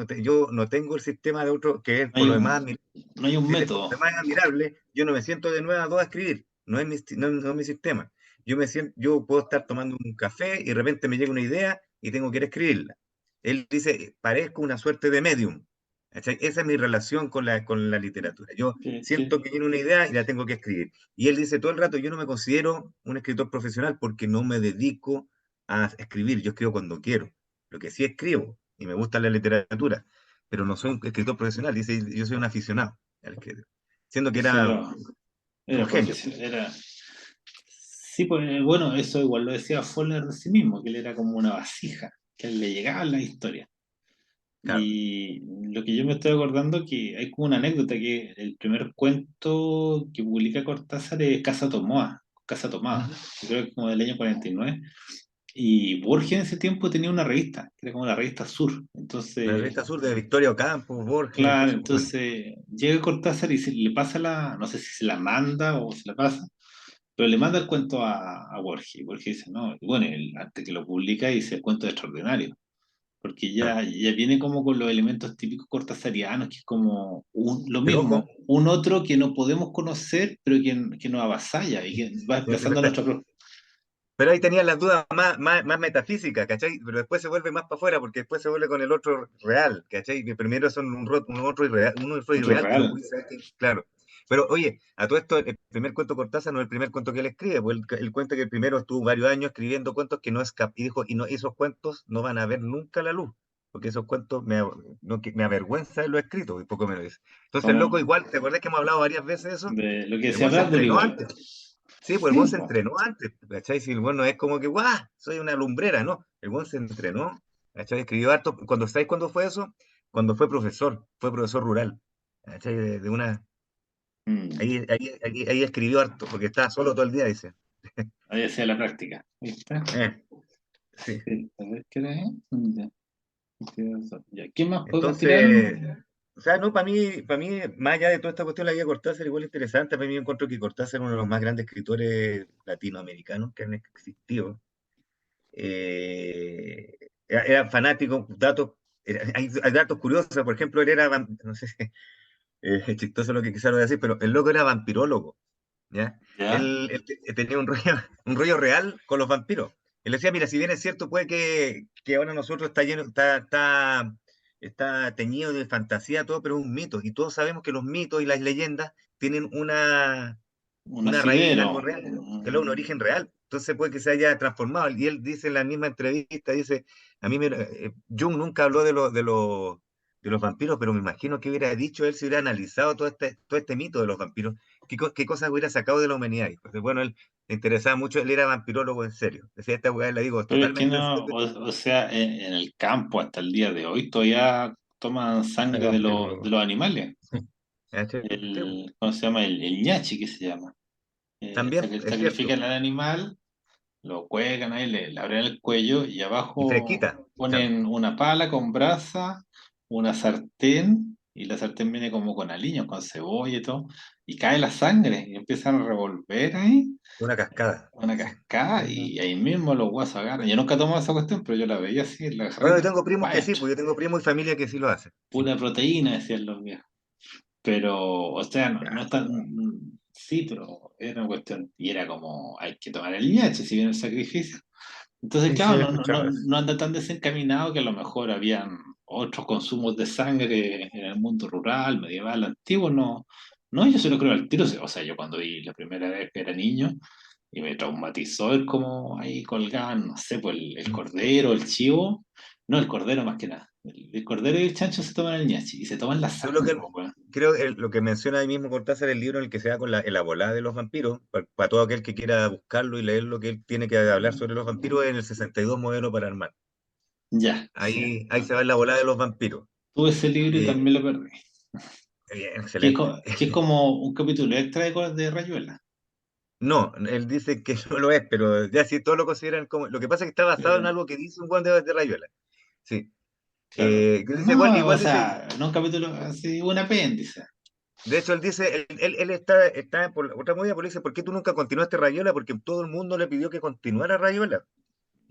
no tengo el sistema de otro, que es No por hay lo demás, un, no hay un por lo método. demás admirable, yo no me siento de nuevo a dos a escribir. No es mi sistema. Yo puedo estar tomando un café y de repente me llega una idea y tengo que ir a escribirla. Él dice, parezco una suerte de medium. ¿Cachai? Esa es mi relación con la literatura. Yo siento que tiene una idea y la tengo que escribir. Y él dice todo el rato, yo no me considero un escritor profesional porque no me dedico a escribir. Yo escribo cuando quiero. Lo que sí escribo, y me gusta la literatura, pero no soy un escritor profesional. Dice, yo soy un aficionado al escritor. Siendo que Entonces era un era genio. profesional, era... Sí, pues bueno, eso igual lo decía Foller de sí mismo, que él era como una vasija, que a él le llegaban las historias. Claro. Y lo que yo me estoy acordando que hay como una anécdota que el primer cuento que publica Cortázar es Casa Tomoa, Casa Tomada, Ujú. yo creo que es como del año 49. Y Borges en ese tiempo tenía una revista, que era como la revista Sur. La Entonces, revista Sur de Victoria Ocampo, Borges, claro, bueno, entonces llega Cortázar y le pasa no sé si se la manda o se la pasa, pero le manda el cuento a Borges. Y Borges dice, no, y bueno, antes que lo publica dice el cuento es extraordinario, porque claro. ya viene como con los elementos típicos cortasarianos, que es como lo Pero mismo, ojo, un otro que no podemos conocer, pero que nos avasalla y que va desplazando nuestra propia... pero ahí tenían las dudas más metafísicas, ¿cachai? Pero después se vuelve más para afuera, porque después se vuelve con el otro real, ¿cachai? Que primero son un otro Otro irreal que no real. puede ser, claro. Pero oye, a todo esto, el primer cuento Cortázar no es el primer cuento que él escribe, pues él cuenta que el primero estuvo varios años escribiendo cuentos que no escapó, y dijo, esos cuentos no van a ver nunca la luz, porque esos cuentos me avergüenza de lo escrito, y poco menos dice. Entonces, el loco, Como igual, ¿te acuerdas que hemos hablado varias veces de eso? de lo que El decía buen se Bradbury entrenó igual. antes. Sí, pues el buen Sí, se po. entrenó antes, ¿cachai? Si el buen no es como que, ¡guau! Soy una lumbrera, ¿no? El buen se entrenó, ¿cachai? Escribió harto. ¿Sabéis cuándo fue eso? Cuando fue profesor rural, ¿cachai? De una. Mm. Ahí escribió harto, porque estaba solo todo el día, dice. Ahí hacía la práctica. ¿Viste? Eh, sí. Sí, a ver qué era, ¿eh? Ya, ya. ¿Qué más podemos tirar? Entonces, o sea, no, para mí, más allá de toda esta cuestión, la vida de Cortázar igual interesante. Para mí yo encuentro que Cortázar es uno de los más grandes escritores latinoamericanos que han existido. Era fanático, hay datos curiosos, por ejemplo, él era, no sé, es chistoso lo que quisieron decir, pero el loco era vampirólogo, ¿ya? Ya, Él tenía un rollo, un rollo real con los vampiros. Él decía, mira, si bien es cierto, puede que ahora nosotros está teñido de fantasía todo, pero es un mito, y todos sabemos que los mitos y las leyendas tienen un una raíz en algo asidero. real, que es un origen real. Entonces puede que se haya transformado. Y él dice en la misma entrevista, dice, Jung nunca habló de los vampiros, pero me imagino que hubiera dicho él si hubiera analizado todo este mito de los vampiros, qué cosas hubiera sacado de la humanidad. Pues, bueno, él le interesaba mucho, él era vampirólogo en serio. Decía, esta weá, le digo, Pero es que totalmente en no, serio. o sea, en el campo hasta el día de hoy todavía toman El sangre de vampirólogo. los animales. ¿Cachai? Sí, pues. ¿Cómo se llama? El ñachi, que se llama. También, es cierto. Sacrifican al animal, lo cuelgan ahí, le abren el cuello y Y abajo fresquita, claro. ponen una pala con brasa, una sartén, y la sartén viene como con aliños, con cebolla y todo, y cae la sangre y empiezan a revolver ahí, Una cascada. una Sí. cascada, Ujú. y ahí mismo los guasos agarran. Yo nunca tomaba esa cuestión, pero yo la veía así, la Bueno, yo agarran, tengo primos que sí, maestro, pues yo tengo primos y familia que sí lo hacen. Sí. pura proteína, decían los viejos. Pero, o sea, no, Qué no es asco, tan. weón. Sí, pero era una cuestión, y era como, hay que tomar el ñache, si viene el sacrificio. Entonces, Sí, sí, claro, he escuchado eso. no anda tan desencaminado, que a lo mejor habían otros consumos de sangre en el mundo rural, medieval, antiguo, no. No, yo se lo creo al tiro. O sea, yo cuando vi la primera vez que era niño y me traumatizó el cómo ahí colgaban, no sé, pues el Mm. cordero, el chivo, no, el cordero más que nada. El cordero y el chancho se toman el ñachi y se toman la Yo lo sangre, que pues, weón. creo, lo que menciona ahí mismo Cortázar, el libro en el que se da con la volada de los vampiros, para todo aquel que quiera buscarlo y leer lo que él tiene que hablar sobre los vampiros, en el 62 modelo para armar. Ya, sí. Ahí se va en la volada de los vampiros. tuve ese libro y Eh, también lo perdí. Bien, Que es, excelente. que es como un capítulo extra de Rayuela. No, él dice que no lo es, pero ya sí, todos lo consideran como. Lo que pasa es que está basado en Eh, algo que dice un Juan de Rayuela. Sí. claro. Que dice igual, No, o igual dice, sea, no un capítulo así, un apéndice. de hecho, él dice, él está por otra movida, porque dice, ¿por qué tú nunca continuaste Rayuela? Porque todo el mundo le pidió que continuara Rayuela.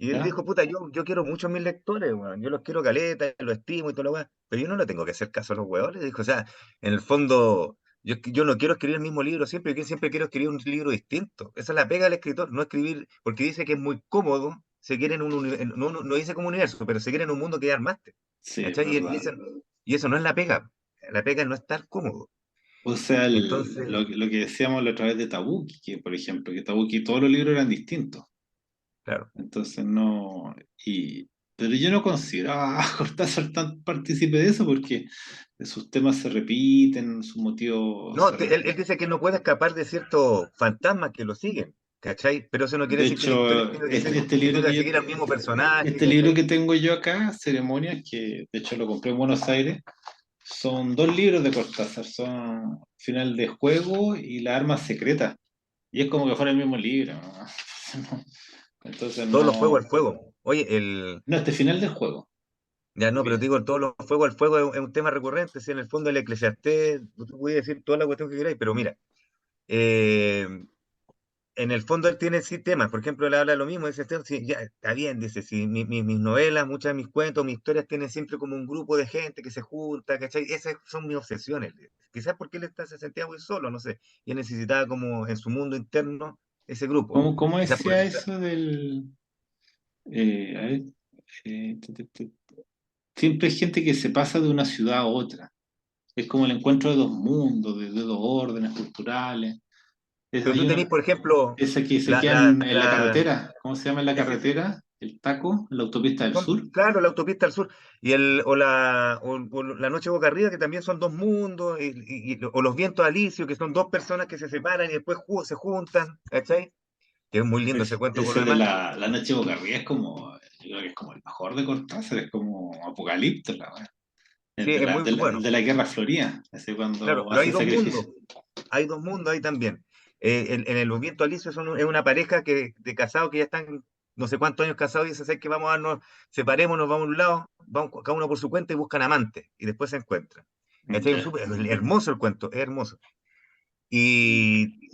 Y él ¿Ya? dijo, puta, yo quiero mucho a mis lectores, weón. Yo los quiero caleta, los estimo y todo lo weón. Pero yo no le tengo que hacer caso a los weones. Dijo, o sea, en el fondo, yo no quiero escribir el mismo libro siempre, yo siempre quiero escribir un libro distinto. Esa es la pega del escritor, no escribir, porque dice que es muy cómodo, se quiere en no dice como universo, pero se quiere en un mundo que es armaste. Sí, es ¿Cachai? verdad. Y eso no es la pega. La pega es no estar cómodo. O sea, Entonces, lo que decíamos la otra vez de Tabuki, que por ejemplo, que Tabuki todos los libros eran distintos. claro. Entonces no. Pero yo no consideraba a Cortázar tan partícipe de eso porque sus temas se repiten, sus motivos No, se él repiten. dice que no puede escapar de ciertos fantasmas que lo siguen, ¿cachai? Pero eso no quiere De decir que la historia hecho, este que libro tenga que seguir al mismo personaje, este libro ¿cachai? que tengo yo acá, Ceremonias, que de hecho lo compré en Buenos Aires, son dos libros de Cortázar, son Final de Juego y Las Armas Secretas. Y es como que fuera el mismo libro, ¿no? Entonces Todos los fuegos no. al fuego. Oye, No, este Final del Juego. ya no, pero Bien. te digo, todos los fuegos al fuego es un tema recurrente, si en el fondo el Eclesiastés, tú puedes decir toda la cuestión que queráis, pero mira, eh, en el fondo él tiene sí temas, por ejemplo, él habla de lo mismo, dice, "Esteban, sí, ya, está bien, dice, si mis novelas, muchas de mis cuentos, mis historias tienen siempre como un grupo de gente que se junta, ¿cachai? Esas son mis obsesiones. Quizás porque se sentía muy solo, no sé, y él necesitaba como en su mundo interno ese grupo. ¿Cómo Quizás por decía eso eso del... a ver, siempre hay gente que se pasa de una ciudad a otra. Es como el encuentro de dos mundos, de dos órdenes culturales. pero Hay tú tenés, una, por ejemplo, esa que se la, la, quedan en la la, carretera. ¿Cómo se llama en la ese, carretera? El taco, la autopista del sur. claro, la autopista al sur o la noche boca arriba, que también son dos mundos, o los vientos alisios, que son dos personas que se separan y después se juntan, ¿cachai? Que es muy lindo ese cuento por lo Ese de demás. la noche boca arriba es como, yo creo que es como el mejor de Cortázar, es como Apocalipto, la wea. Es Sí, es muy el bueno, de la Guerra Fría, así claro, cuando pero hace el sacrificio. hay dos mundos ahí también. En el movimiento Alicio es una pareja de casados que ya están no sé cuántos años casados y dicen, "¿Sabes qué? Vamos a darnos, separémonos, vamos a un lado, vamos cada uno por su cuenta y buscan amantes y después se encuentran. ¿Cachai? Ya. Es hermoso el cuento, es hermoso. Y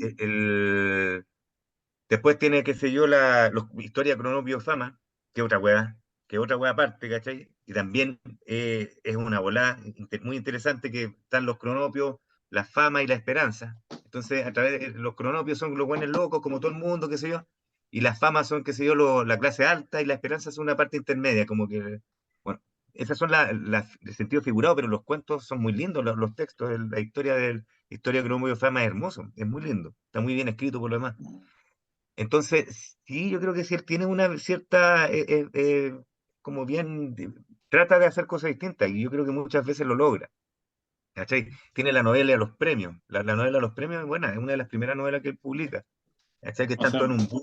después tiene, qué sé yo, historia Cronopio Fama, que otra wea aparte, ¿cachai? Y también es una volada muy interesante que están los cronopios, la fama y la esperanza. Entonces, a través de los cronopios son los buenos locos, como todo el mundo, qué sé yo, y las famas son, qué sé yo, la clase alta y la esperanza son una parte intermedia, como que, bueno, esas son el sentido figurado, pero los cuentos son muy lindos, los textos, historia de Cronopio Fama es hermoso, es muy lindo, está muy bien escrito por lo demás. Entonces, sí, yo creo que sí, él tiene una cierta, como bien, trata de hacer cosas distintas y yo creo que muchas veces lo logra. ¿Cachai? Tiene la novela de los premios. La novela de los premios es buena, es una de las primeras novelas que él publica. ¿Cachai? Que O están sea, todos en un bus.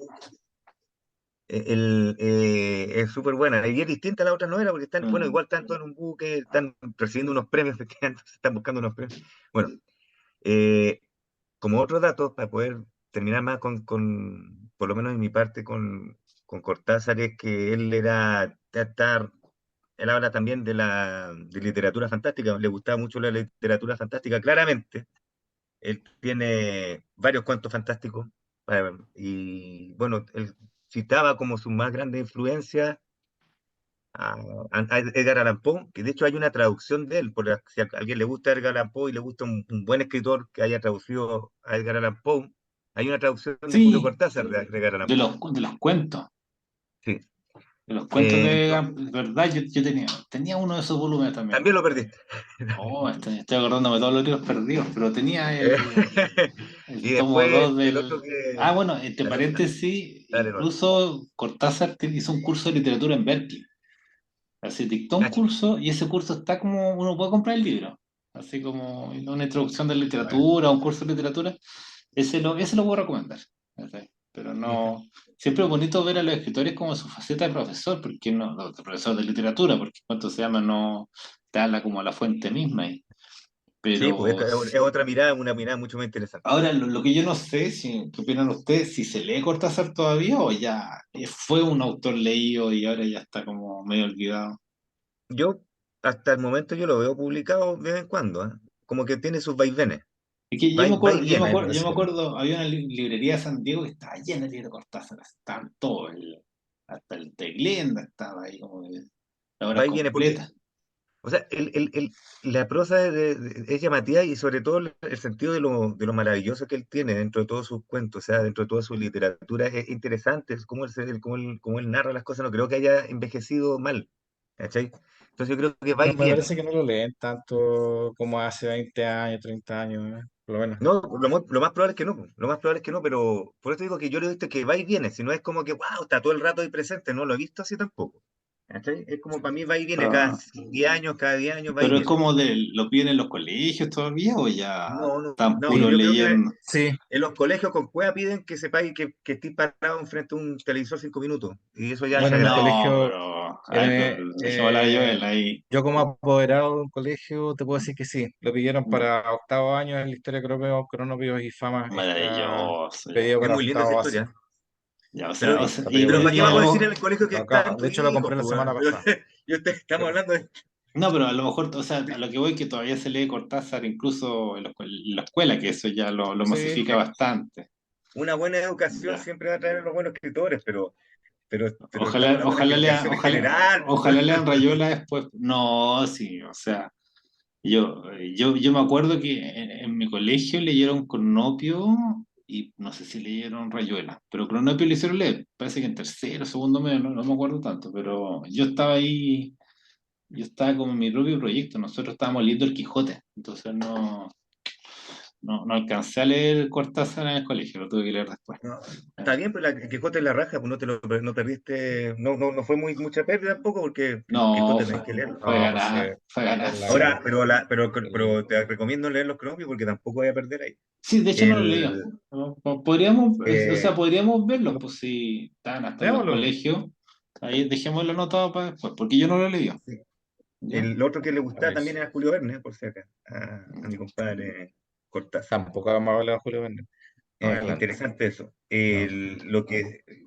Es súper buena. Y es distinta a la otra novela porque están, bueno, igual están todos en un buque, están recibiendo unos premios, efectivamente, se están buscando unos premios. Bueno, eh, como otro dato, para poder terminar más por lo menos en mi parte, con Cortázar, es que él habla también de literatura fantástica, le gustaba mucho la literatura fantástica, claramente. Él tiene varios cuentos fantásticos, y bueno, él citaba como su más grande influencia a, a Edgar Allan Poe, que de hecho hay una traducción de él, si a alguien le gusta Edgar Allan Poe y le gusta un buen escritor que haya traducido a Edgar Allan Poe, hay una traducción de Julio sí, Cortázar de Edgar Allan Poe. de los cuentos. Sí. De los cuentos Entonces, de verdad, yo tenía uno de esos volúmenes también. también lo perdiste. Oh, estoy acordándome de todos los libros perdidos, pero tenía Y el tomo después 2 el otro del... que... Ah, bueno, entre Dale, paréntesis, dale, no. incluso Cortázar hizo un curso de literatura en Berkeley. Así dictó un Cacha. curso y ese curso está como uno puede comprar el libro. Así como una introducción de Bueno, literatura, un curso de literatura. Ese lo puedo recomendar. ¿Cachai? pero Ujú. no. Siempre es bonito ver a los escritores como su faceta de profesor, porque no, de profesor de literatura, porque cuánto se llama, no te habla como a la fuente misma. Sí, pues Pero es otra mirada, una mirada mucho más interesante. ahora lo que yo no sé, ¿qué opinan ustedes? Si se lee Cortázar todavía o ya fue un autor leído y ahora ya está como medio olvidado. Yo, hasta el momento, yo lo veo publicado de vez en cuando, ¿eh? Como que tiene sus vaivenes. Es que Va y viene. yo me acuerdo, había una librería de San Diego que estaba llena de libros de Cortázar, estaban todos, hasta el de Glenda estaba ahí como que la obra Va y viene, porque, completa. o sea, la prosa es llamativa y sobre todo el sentido de lo maravilloso que él tiene dentro de todos sus cuentos, o sea, dentro de toda su literatura es interesante, es cómo él narra las cosas, no creo que haya envejecido mal, ¿cachai? Entonces yo creo que va Pero y me viene. parece que no lo leen tanto como hace 20 años, 30 años, por lo menos. No, lo más probable es que no, lo más probable es que no, pero por eso digo que yo lo he visto que va y viene, si no es como que, wow, está todo el rato ahí presente, no lo he visto así tampoco. ¿Cachai? Es como para mí va y viene Ah, 10 años va y pero es viene. como lo piden en los colegios todavía o ya No, no, están no, puros Sí, yo creo que leyendo. sí. en los colegios con cueva piden que sepáis que estéis parado enfrente de un televisor 5 minutos, y eso ya es Bueno, en el sagrado. No, colegio, pero, en, ay, pero dejémosla a Joel ahí. yo como apoderado de un colegio te puedo decir que sí, lo pidieron para octavo año en la historia Cronopios y Fama, está Maravilloso, ya. pedido Es para muy linda esa octavo básico. historia. Ya, Pero, o sea, Está pedido pero para ¿para qué octavo vamos a decir básico. en el colegio que Lo están de tus hecho lo hijos, compré la pues, weón? semana pasada. Estamos hablando de... no, pero a lo mejor, o sea, a lo que voy que todavía se lee Cortázar incluso en la escuela, que eso ya lo Sí, masifica bastante. Una buena educación Ya. siempre va a traer a los buenos escritores, pero estamos Ojalá, hablando de una educación en general, pues, ojalá lean Rayuela después. No, sí, o sea, yo me acuerdo que en mi colegio leyeron Cronopio y no sé si leyeron Rayuela, pero Cronopio le hicieron leer, parece que en tercero, segundo medio, no me acuerdo tanto, pero yo estaba ahí, yo estaba como en mi propio proyecto, nosotros estábamos leyendo El Quijote, entonces no alcancé a leer Cortázar en el colegio, lo tuve que leer después. ¿no? Está bien, pero el Quijote es la raja, pues no perdiste, no fue mucha pérdida tampoco, porque el No, Quijote tenés que leerlo. no, pues sí, fue es ganancia. la, Ahora, pero el- te recomiendo leer los cronopios porque tampoco voy a perder ahí. Sí, de hecho no lo leí. El, Podríamos, o sea, eh, podríamos verlos, pues si están hasta en los leámoslo. colegios. Ahí dejémoslo anotado para después, porque yo no lo he leído. ¿Ya? el otro que le gustaba también Maravilloso. era Julio Verne, por si acá, a mi compadre Cortázar. Tampoco vamos a hablar de Julio Verne. Más adelante. Interesante eso. No.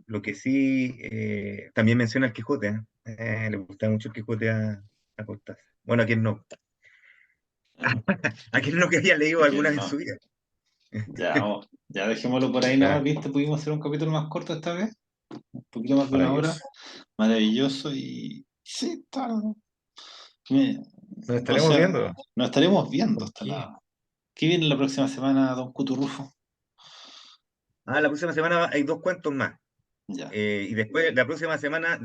Lo que sí, también menciona el Quijote, ¿eh? Le gustaba mucho el Quijote a Cortázar. Bueno, a quien no. A quien no que haya leído Aquí alguna vez en no. su vida. Ya dejémoslo por ahí nomás, Ya, ¿viste? Pudimos hacer un capítulo más corto esta vez, un poquito más de una hora. maravilloso. Maravilloso y sí, está. me- Nos o estaremos sea, viendo. nos estaremos viendo ¿Por hasta qué? la. ¿Qué viene la próxima semana, don Cuturrufo? La próxima semana hay 2 cuentos más. Ya. Y después de la próxima semana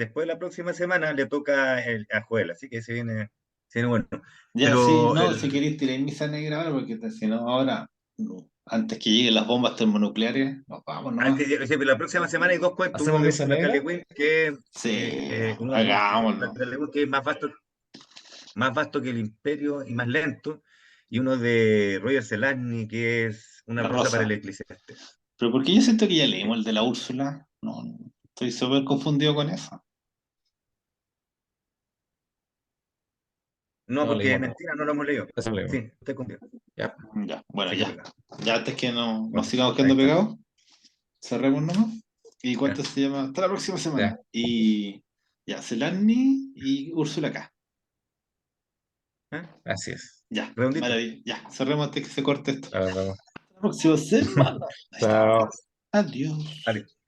le toca a Joel, así que se viene bueno. Ya, sí, Pero no, si queréis tirar misa negra ahora, porque si no, ahora, antes que lleguen las bombas termonucleares, nos vamos nomás. sí, pero la próxima semana hay 2 cuentos, uno ¿Hacemos de misa Úrsula K. negra? Le Guin, que Sí, uno de Úrsula hagámoslo. K. Le Guin, que es más vasto que el Imperio y más lento, y uno de Roger Zelazny, que es una La prosa para el rosa. eclesiastés. Pero porque yo siento que ya leímos el de la Úrsula. No, estoy súper confundido con eso. No, No, porque leímos, es mentira, no lo hemos leído. eso leímos. Sí, estoy contigo. Ya, Ya, bueno, Se quedó ya. pegado. Ya antes que no, nos Bueno, sigamos ahí quedando está. pegados, cerremos nomás. ¿Y Ya. cuánto se llama? Hasta la próxima semana. ya, Y ya, Zelazny y Úrsula acá. ¿Eh? así es. Ya, Redondito. maravilla. Ya, cerremos antes que se corte esto. Nos vemos. La próxima semana. Ahí está. Chao. Adiós. Adiós.